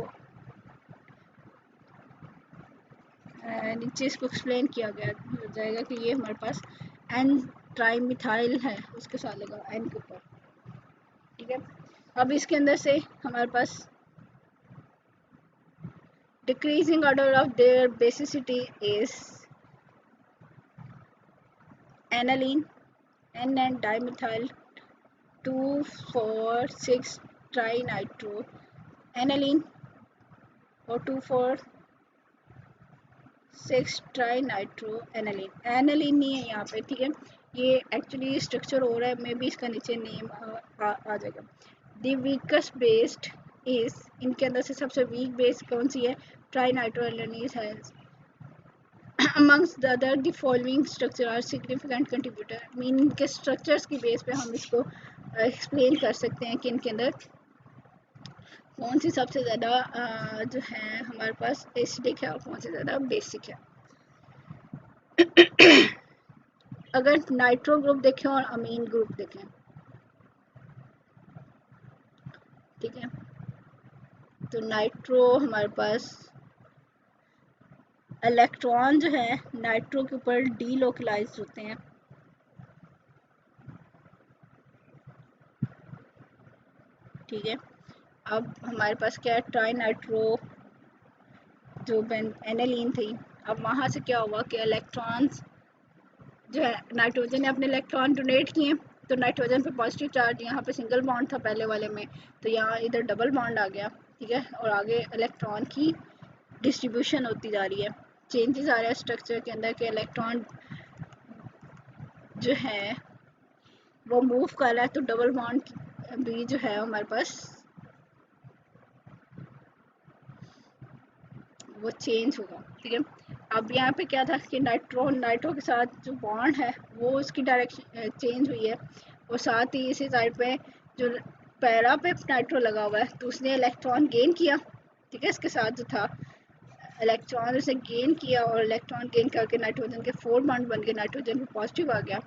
नीचे इसको एक्सप्लेन किया गया हो जाएगा कि ये हमारे पास एन ट्राईमिथाइल है, उसके साथ लगा एन के ऊपर। ठीक है, अब इसके अंदर से हमारे पास decreasing order of their basicity is aniline N and dimethyl 2,4,6 trinitro aniline और 2,4,6 ट्राईनाइट्रो एनालीन। एनालीन नहीं है यहाँ पे, ठीक है, ये एक्चुअली स्ट्रक्चर हो रहा है, मे भी इसका नीचे नेम आ जाएगा। द वीकस्ट बेस्ड इज, इनके अंदर से सबसे वीक बेस कौन सी है, ट्राईनाइट्रो एनालीन है। amongst the other the following structure are significant contributor, mean इनके स्ट्रक्चर्स की बेस पे हम इसको एक्सप्लेन कर सकते हैं कि इनके अंदर कौन सी सबसे ज़्यादा जो है हमारे पास एसिडिक है और कौन सी ज़्यादा बेसिक है। अगर नाइट्रो ग्रुप देखें और अमीन ग्रुप देखें, ठीक है, तो नाइट्रो हमारे पास इलेक्ट्रॉन जो है नाइट्रो के ऊपर डीलोकलाइज होते हैं। ठीक है, अब हमारे पास क्या है, ट्राई नाइट्रो जो एनालीन थी, अब वहाँ से क्या हुआ कि इलेक्ट्रॉन्स जो है नाइट्रोजन ने अपने इलेक्ट्रॉन डोनेट किए, तो नाइट्रोजन पे पॉजिटिव चार्ज, यहाँ पे सिंगल बॉन्ड था पहले वाले में, तो यहाँ इधर डबल बॉन्ड आ गया। ठीक है, और आगे इलेक्ट्रॉन की डिस्ट्रीब्यूशन होती जा रही है, चेंजेस आ रहे हैं स्ट्रक्चर के अंदर के इलेक्ट्रॉन जो है वो मूव कर रहा है, तो डबल बॉन्ड भी जो है हमारे पास वो चेंज होगा। ठीक है, अब यहाँ पे क्या था कि नाइट्रो के साथ जो बॉन्ड है वो उसकी डायरेक्शन चेंज हुई है, और साथ ही इसी साइड पे जो पैरा पे नाइट्रो लगा हुआ है तो उसने इलेक्ट्रॉन गेन किया। ठीक है, इसके साथ जो था इलेक्ट्रॉन उसने गेन किया, और इलेक्ट्रॉन गेन करके नाइट्रोजन के 4 बॉन्ड बन गए, नाइट्रोजन पे पॉजिटिव आ गया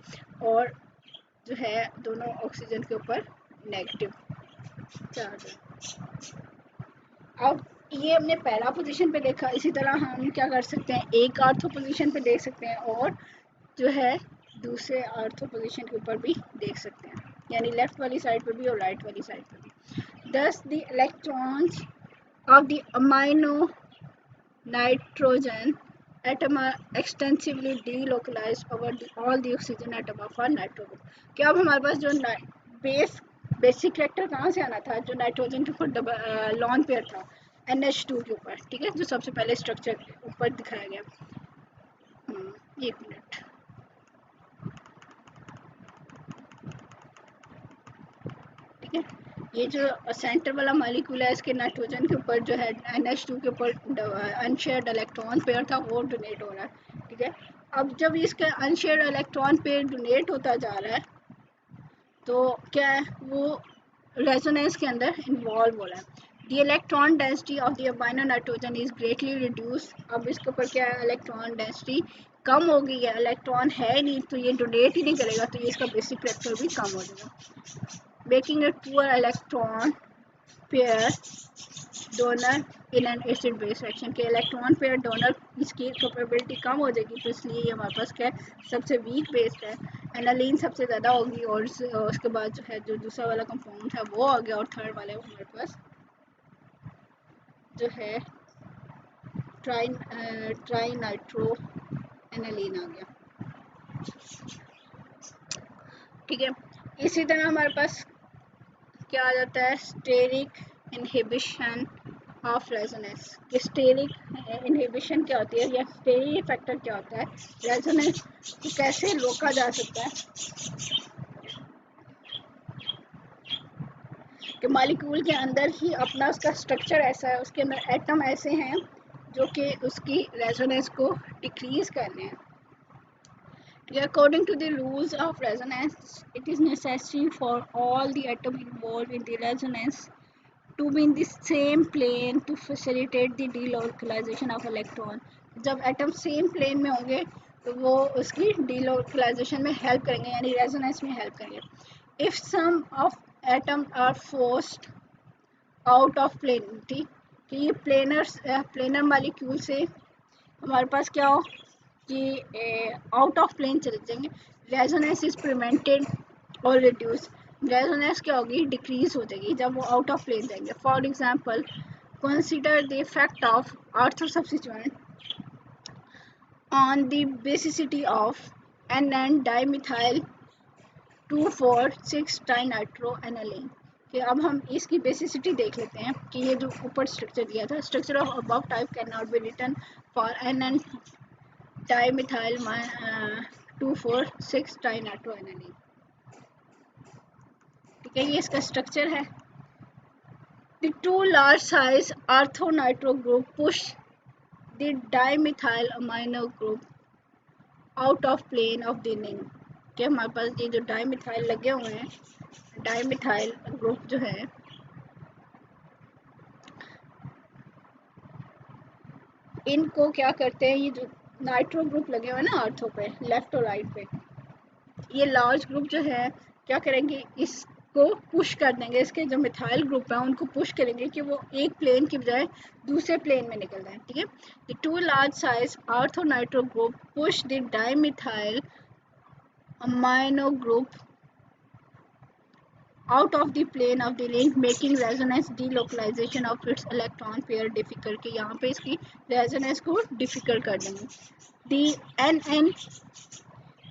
और जो है दोनों ऑक्सीजन के ऊपर नेगेटिव चार्ज है। अब ये हमने पहला पोजीशन पे देखा, इसी तरह हम क्या कर सकते हैं, एक आर्थो पोजीशन पे देख सकते हैं और जो है दूसरे आर्थो पोजीशन के ऊपर भी देख सकते हैं, यानी लेफ्ट वाली साइड पे भी और राइट वाली साइड पे भी। दस the electrons of the amino nitrogen atom are extensively delocalized over all the oxygen atom of our nitro group। क्या अब हमारे पास जो बेसिक करेक्टर कहाँ से आना था, जो नाइट्रोजन के ऊपर लॉन पेयर था NH2 के ऊपर, ठीक है, जो सबसे पहले स्ट्रक्चर ऊपर दिखाया गया। एक मिनट, ठीक है, ये जो सेंटर वाला मॉलिक्यूल है इसके नाइट्रोजन के ऊपर जो है NH2 के ऊपर अनशेयर्ड इलेक्ट्रॉन पेयर था वो डोनेट हो रहा है, ठीक है। अब जब इसका अनशेयर्ड इलेक्ट्रॉन पेयर डोनेट होता जा रहा है तो क्या है, वो रेजोनेंस के अंदर इन्वॉल्व हो रहा है। The electron density of the amino nitrogen is greatly reduce. अब इसके ऊपर क्या है, इलेक्ट्रॉन डेंसिटी कम हो गई है, इलेक्ट्रॉन है नहीं तो ये डोनेट ही नहीं करेगा, तो ये इसका बेसिक करेक्टर भी कम हो जाएगा, making it poor electron pair donor in an acid base reaction। के इलेक्ट्रॉन पेयर डोनर इसकी कैपेबिलिटी कम हो जाएगी, तो इसलिए ये हमारे पास क्या है, सबसे वीक बेस्ड है। एनालीन सबसे ज़्यादा होगी और उसके बाद जो है जो दूसरा वाला कंपाउंड है वो आ गया, और थर्ड वाले हमारे पास जो है ट्राई नाइट्रो एनालीन आ गया, ठीक है। इसी तरह हमारे पास क्या आ जाता है, steric inhibition of resonance. Steric inhibition क्या होती है या स्टेरिक फैक्टर क्या होता है, रेजोनेंस को कैसे रोका जा सकता है कि मॉलिक्यूल के अंदर ही अपना उसका स्ट्रक्चर ऐसा है, उसके अंदर एटम ऐसे हैं जो कि उसकी रेजोनेंस को डिक्रीज करने हैं। According to the rules of resonance, it is necessary for all the atoms involved in the resonance to be in the same plane to facilitate the delocalization of electron। जब atom same plane में होंगे तो वो उसकी delocalization में help करेंगे, यानी resonance में हेल्प करेंगे। If some of atoms are forced out of plane, ठीक, कि ये प्लेनर मॉलिक्यूल से हमारे पास क्या हो कि आउट ऑफ प्लेन चले जाएंगे, रेजोनेंस इज प्रिवेंटेड और रिड्यूस। रेजोनेंस क्या होगी, डिक्रीज हो जाएगी जब वो आउट ऑफ प्लेन जाएंगे। For example consider the effect of ortho substituent on the basicity of NN dimethyl 2,4,6 ट्राइनाइट्रोएनालीन। कि अब हम इसकी बेसिसिटी देख लेते हैं कि ये जो ऊपर स्ट्रक्चर दिया था, structure of above type can not be written for NN dimethyl 2,4,6 trinitroaniline, ठीक है, ये इसका स्ट्रक्चर है। The two large size orthonitro group push the dimethyl amino group out of plane of the ring। कि हमारे पास ये जो डाइमिथाइल लगे हुए हैं, डाइमिथाइल ग्रुप जो है इनको क्या करते हैं, ये जो नाइट्रो ग्रुप लगे हुए हैं ना आर्थो पे, लेफ्ट और राइट पे, ये लार्ज ग्रुप जो है क्या करेंगे, इसको पुश कर देंगे, इसके जो मिथाइल ग्रुप है उनको पुश करेंगे कि वो एक प्लेन की बजाय दूसरे प्लेन में निकल जाए, ठीक है। The two large size ortho nitro group push the dimethyl amino group out of the plane of the ring, making resonance delocalization of its electron pair difficult। कि यहाँ पे इसकी resonance को difficult कर देंगे। The NN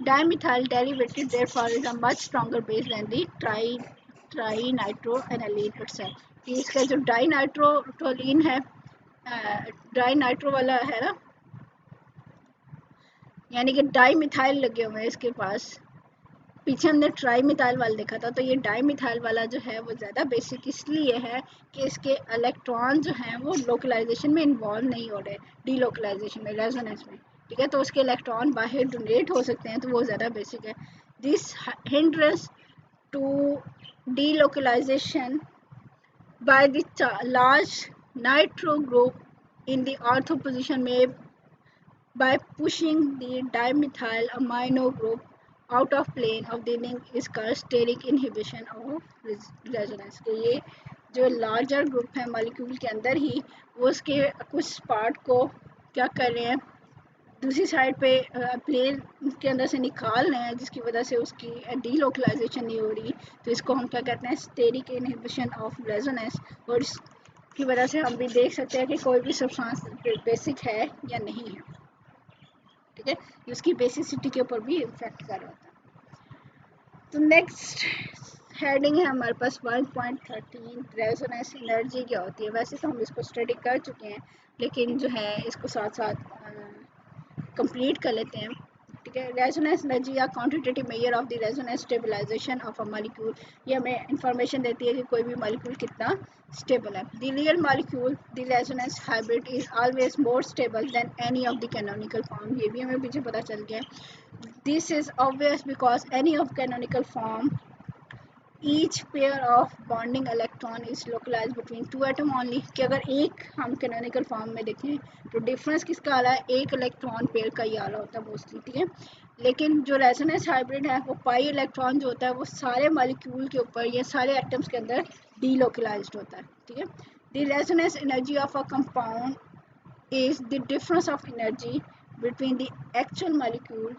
dimethyl derivative therefore is a much stronger base than the trinitroaniline itself। कि इसका जो डाइनाइट्रोटोलिन है, डाइनाइट्रो वाला है ना, यानी कि डाइमिथाइल लगे हुए हैं इसके पास, पीछे हमने ट्राई मिथाइल वाला देखा था, तो ये डाई मिथाइल वाला जो है वो ज़्यादा बेसिक इसलिए है कि इसके इलेक्ट्रॉन जो हैं वो लोकलाइजेशन में इन्वॉल्व नहीं हो रहे, डीलोकलाइजेशन में, रेजोनेंस में, ठीक है, तो उसके इलेक्ट्रॉन बाहर डोनेट हो सकते हैं, तो वो ज़्यादा बेसिक है। This hindrance to delocalization by the large nitro group in the ortho position may by pushing the dimethyl amino group out of plane of the ring is called steric inhibition of resonance। तो ये जो larger group है molecule के अंदर ही, वो उसके कुछ part को क्या कर रहे हैं, दूसरी साइड पे प्लेन के अंदर से निकाल रहे हैं, जिसकी वजह से उसकी डीलोकलाइजेशन नहीं हो रही। तो इसको हम क्या कहते हैं, स्टेरिक इनहिबिशन ऑफ रेजोनेंस। और इसकी वजह से हम भी देख सकते हैं कि कोई भी सब्सटेंस बेसिक है या नहीं है, ठीक है, उसकी बेसिसिटी के ऊपर भी इफेक्ट कर रहा होता है। तो नेक्स्ट हेडिंग है हमारे पास 1.13 रेजोनेंस एनर्जी क्या होती है। वैसे तो हम इसको स्टडी कर चुके हैं, लेकिन जो है इसको साथ साथ कंप्लीट कर लेते हैं, ठीक है। रेजोनेंस एनर्जी या quantitative measure of the resonance stabilization of a molecule, ये हमें इंफॉर्मेशन देती है कि कोई भी मॉलिक्यूल कितना स्टेबल है। The real molecule the resonance hybrid is always more stable then any of the canonical form, ये भी हमें पीछे पता चल गया। This is obvious because any of canonical form each pair of bonding electron is localise between two atom only, कि अगर एक हम कैनोनिकल फॉर्म में देखें तो डिफरेंस किसका आ रहा है, एक इलेक्ट्रॉन पेयर का ही आ रहा होता है मोस्टली, ठीक है। लेकिन जो रेजोनेंस हाइब्रिड है वो पाई इलेक्ट्रॉन जो होता है वो सारे मॉलिक्यूल के ऊपर या सारे एटम्स के अंदर डीलोकलाइज्ड होता है, ठीक है। The resonance energy of a compound is the difference of energy between the actual molecule,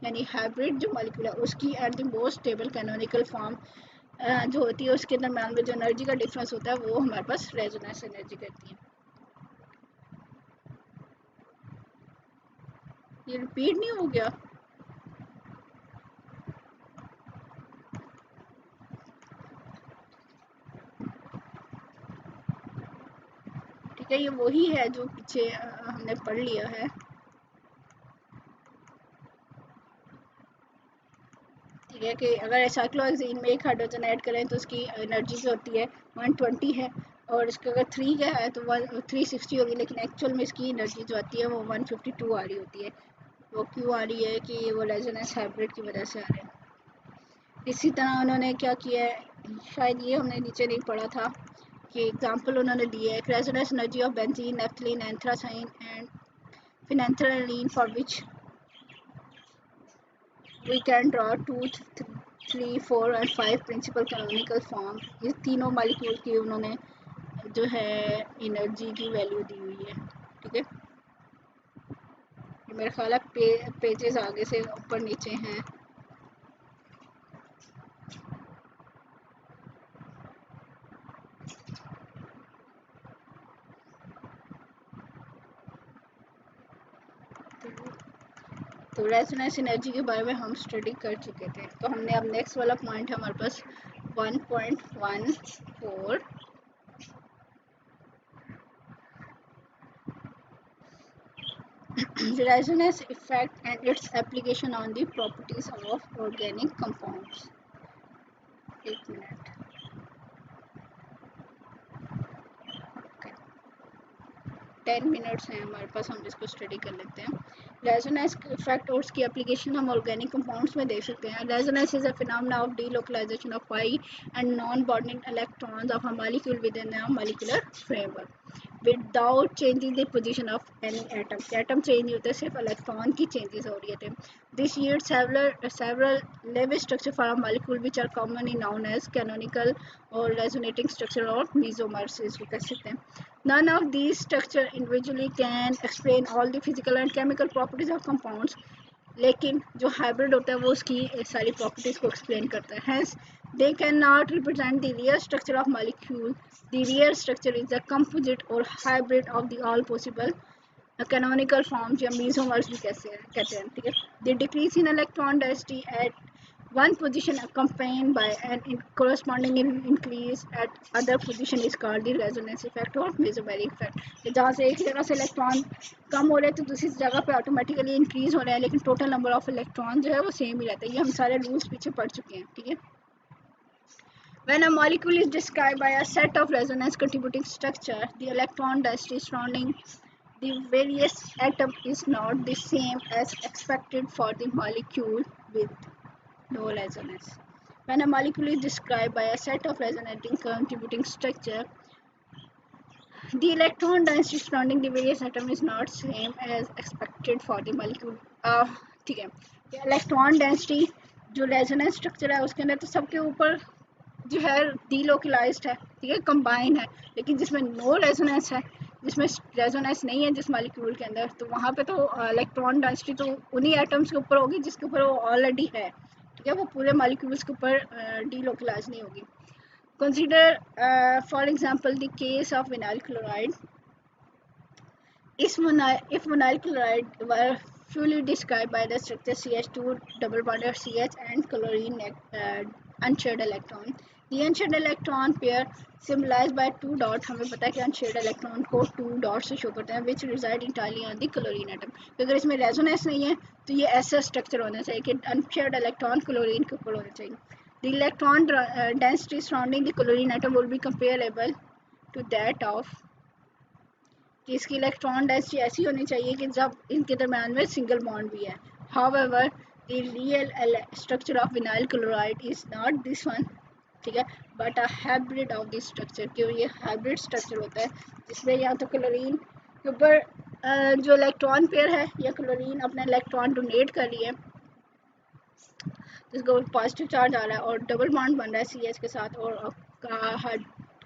यानी हाइब्रिड जो मॉलिक्यूल है उसकी at the most stable canonical form जो होती है उसके दरम्यान में जो एनर्जी का डिफरेंस होता है वो हमारे पास रेजोनेंस एनर्जी कहती है। ये रिपीट नहीं हो गया? ठीक है, ये वही है जो पीछे हमने पढ़ लिया है, ठीक है। कि अगर साइक्लोहेक्सेन में एक हाइड्रोजन ऐड करें तो उसकी एनर्जी जो होती है 120 है, और इसका अगर 3 का है तो 360 होगी, लेकिन एक्चुअल में इसकी एनर्जी जो आती है वो 152 आ रही होती है। वो क्यों आ रही है कि वो रेजोनेंस हाइब्रिड की वजह से आ रहे हैं। इसी तरह उन्होंने क्या किया है, शायद ये हमने नीचे नहीं पढ़ा था, कि एग्जांपल उन्होंने दिए है resonance energy of benzene, naphthalene, anthracene and phenylethylene for which we can draw 2, 3, 4 and 5 principal canonical form. ये तीनों मॉलिक्यूल की उन्होंने जो है एनर्जी की वैल्यू दी हुई है, ठीक है। मेरा ख्याल है पेजेस आगे से ऊपर नीचे हैं। तो रेजोनेंस एनर्जी के बारे में हम स्टडी कर चुके थे। तो हमने अब नेक्स्ट वाला पॉइंट है हमारे पास 1.14 resonance effect and its application on the properties of organic compounds। एक मिनट, 10 मिनट्स हैं हमारे पास, हम इसको स्टडी कर लेते हैं। रेजोनेंस इफेक्ट और उसकी एप्लीकेशन हम ऑर्गेनिक कंपाउंड्स में देख सकते हैं। Resonance is a phenomena of delocalization of pi and non bonding electrons of a molecule within a molecular framework without changing the position of any atom. Atom change नहीं होते, सिर्फ electron की changes हो रही है। This yields several level structure for a molecule which are commonly known as canonical or resonating structure or mesomers भी कह सकते हैं। None of these structure individually can explain all the physical and chemical properties of compounds, लेकिन जो hybrid होता है वो उसकी सारी प्रॉपर्टीज को एक्सप्लेन करता है। Hence, they cannot represent the real structure of molecule. The real structure is a composite or hybrid of the all possible canonical forms या mesomers भी कहते हैं, ठीक है। The decrease in electron density at one position accompanied by an corresponding increase at other position is called the resonance effect or mesomeric effect। जहाँ से एक जगह से इलेक्ट्रॉन कम हो रहे हैं तो दूसरी जगह पे ऑटोमेटिकली इंक्रीज हो रहे हैं, लेकिन टोटल नंबर ऑफ इलेक्ट्रॉन जो है वो सेम ही रहता है। ये हम सारे रूल्स पीछे पढ़ चुके हैं, ठीक है। When a molecule is described by a set of resonance contributing structure, the electron density surrounding the various atoms is not the same as expected for the molecule with no resonance. When a molecule is described by a set of resonating contributing structure, the electron density surrounding the various atoms is not same as expected for the molecule। ठीक है, electron density जो resonance structure है उसके अंदर तो सबके ऊपर जो है डीलोकलाइज्ड है, ठीक है, कंबाइन है, लेकिन जिसमें नो रेजोनेंस है, जिसमें रेजोनेंस नहीं है जिस मॉलिक्यूल के अंदर, तो वहाँ पे तो इलेक्ट्रॉन डेंसिटी तो उन्हीं एटम्स के ऊपर होगी जिसके ऊपर वो ऑलरेडी है, ठीक है, वो पूरे मॉलिक्यूल्स के ऊपर डीलोकलाइज नहीं होगी। Consider for example the case of vinyl chloride. If vinyl chloride were fully described by the structure CH2 double bonded CH and chlorine unshared electron, the unshared electron pair symbolized by two dots, हमें पता है कि unshared electron को two dots से show करते हैं, which reside entirely on the chlorine atom। तो अगर इसमें रेजोनेंस नहीं है तो ये ऐसा स्ट्रक्चर होना चाहिए कि unshared electron क्लोरीन के ऊपर होना चाहिए। The electron density surrounding the chlorine atom will be comparable to that of कि इसकी इलेक्ट्रॉन डेंसिटी ऐसी होनी चाहिए कि जब इनके दरम्यान में सिंगल बॉन्ड भी है। However the real structure of vinyl chloride is not this one, ठीक है, but a hybrid of this structure, क्यों ये हाइब्रिड स्ट्रक्चर होता है जिसमें या तो क्लोरीन के ऊपर जो इलेक्ट्रॉन पेयर है या क्लोरीन अपना इलेक्ट्रॉन डोनेट कर रही है, जिसका पॉजिटिव चार्ज आ रहा है, और डबल बॉन्ड बन रहा है सी एच के साथ, और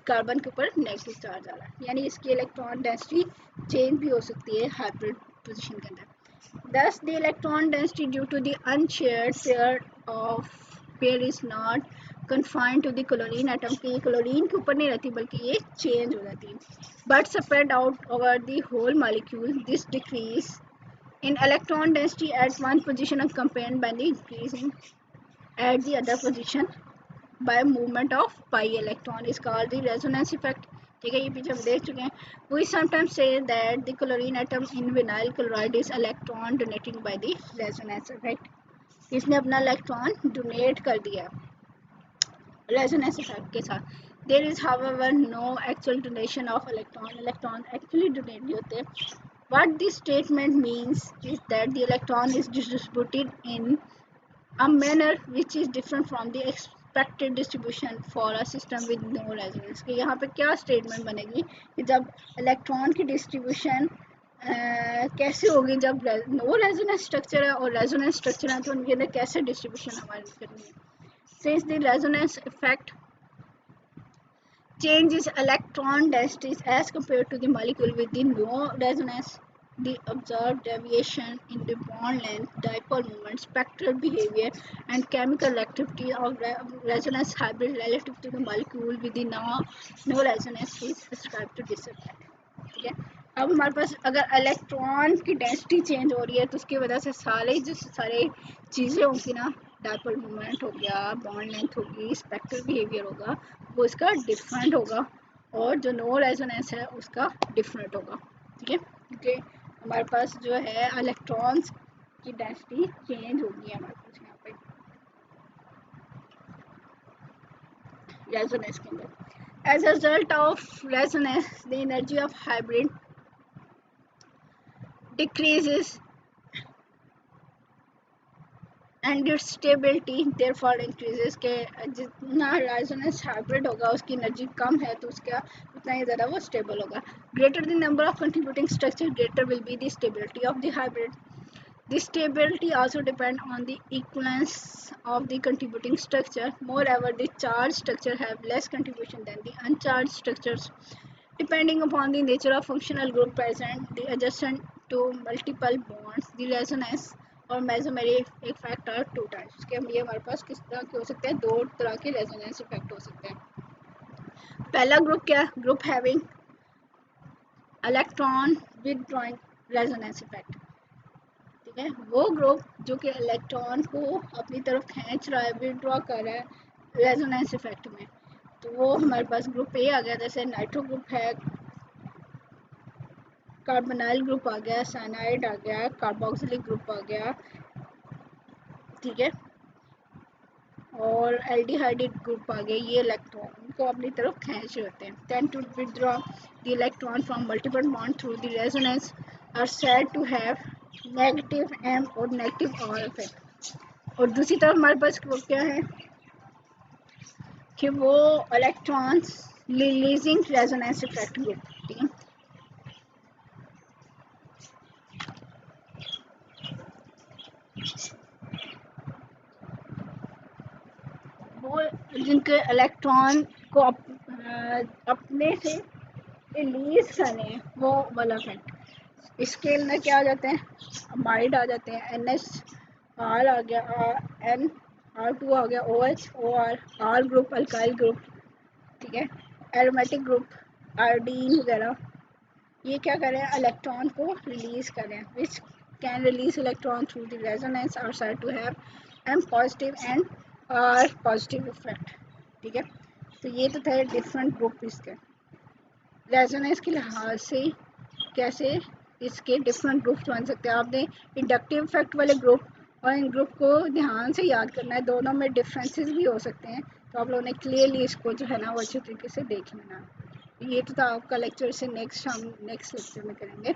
कार्बन के ऊपर नेगेटिव चार्ज आ रहा है, यानी इसकी इलेक्ट्रॉन डेंसिटी चेंज भी हो सकती है हाइब्रिड पोजीशन के अंदर। Thus the electron density due to the unshared pair is not confined to the chlorine atom, कि ये क्लोरीन के ऊपर नहीं रहती बल्कि ये चेंज हो जाती है, but spread out over the whole molecule. This decrease in electron density at one position accompanied by the increase in at the other position by movement of pi electron is called the resonance effect, ठीक है, ये पीछे हम देख चुके हैं। We sometimes say that the chlorine atom in vinyl chloride is electron donating by the resonance effect, इसने अपना इलेक्ट्रॉन डोनेट कर दिया रेजोनेंस इफेक्ट के साथ। There is however no actual donation of electron actually donate नहीं होते। What this statement means is that the electron is distributed in a manner which is different from the expected distribution for a system with no resonance, कि यहाँ पे क्या statement बनेगी कि जब electron की डिस्ट्रीब्यूशन कैसे होगी जब नो रेजोनेंस स्ट्रक्चर है और रेजोनेंस स्ट्रक्चर है, तो उनके अंदर कैसे डिस्ट्रीब्यूशन हमारी करनी है। Since the resonance effect changes electron densities as compared to the molecule with the no resonance, the observed deviation in the bond length, dipole moment, spectral behavior, and chemical activity of resonance hybrid relative to the molecule with the no resonance is ascribed to this effect, ठीक है। अब हमारे पास अगर electron की density change हो रही है तो उसकी वजह से सारे चीज़ें होंगी ना, डायपोल मोमेंट हो गया, बॉन्ड लेंथ होगी, स्पेक्ट्रल बिहेवियर होगा, वो इसका डिफरेंट होगा, और जो नो रेजोनेंस है उसका डिफरेंट होगा, ठीक है, क्योंकि हमारे पास जो है इलेक्ट्रॉन्स की डेंसिटी चेंज होगी हमारे पास यहाँ पे रेजोनेंस के अंदर। As a result of resonance the energy of hybrid decreases and its stability therefore increases, के जितना रेजोनेंस हाइब्रिड होगा उसकी एनर्जी कम है तो उसका उतना ही ज़्यादा वो स्टेबल होगा। Greater the number of contributing structure greater will be the stability of the hybrid. The stability also depends on the equivalence of the contributing structure. Moreover, the charged structure have less contribution than the uncharged structures. Depending upon the nature of functional group present, the adjacent to multiple bonds, the resonance और mesomeric effect are two types, के ये हमारे पास किस तरह के हो सकते हैं, दो तरह के रेजोनेंस इफेक्ट हो सकते हैं। पहला ग्रुप क्या है, group having electron withdrawing resonance effect, ठीक है, वो ग्रुप जो कि इलेक्ट्रॉन को अपनी तरफ खींच रहा है, विदड्रॉ कर रहा है रेजोनेंस इफेक्ट में, तो वो हमारे पास ग्रुप ए आ गया। जैसे नाइट्रो ग्रुप है, कार्बोनाइल ग्रुप आ गया, साइनाइड आ गया, कार्बोक्सिलिक ग्रुप आ गया, ठीक है, और एल्डिहाइड ग्रुप आ गया। ये इलेक्ट्रॉन को अपनी तरफ खींच रहे होते हैं। Tend to withdraw the electron from multiple bond through the resonance are said to have negative M और नेगेटिव आर इफेक्ट। और दूसरी तरफ हमारे पास क्या है कि वो electrons releasing resonance effect group, ठीक है, वो जिनके इलेक्ट्रॉन को अपने से रिलीज करें वो वाला इफेक्ट। स्केल में क्या आ जाते हैं, अमाइड आ जाते हैं, NH आ गया, N2 आ गया, OH R group alkyl group, ठीक है, एरोमेटिक ग्रुप आयोडीन वगैरह। ये क्या करें, इलेक्ट्रॉन को रिलीज करें, which can release electron through the resonance are side to have M positive and R positive effect, ठीक है। तो ये तो थे डिफरेंट ग्रुप इसके रेजोनेंस के लिहाज से कैसे इसके डिफरेंट ग्रुप्स बन सकते हैं। आपने इंडक्टिव इफेक्ट वाले ग्रुप और इन ग्रुप को ध्यान से याद करना है, दोनों में डिफरेंसेस भी हो सकते हैं, तो आप लोगों ने क्लियरली इसको जो है ना वो अच्छे तरीके से देख लेना। ये तो था आपका लेक्चर, से नेक्स्ट हम नेक्स्ट लेक्चर में करेंगे।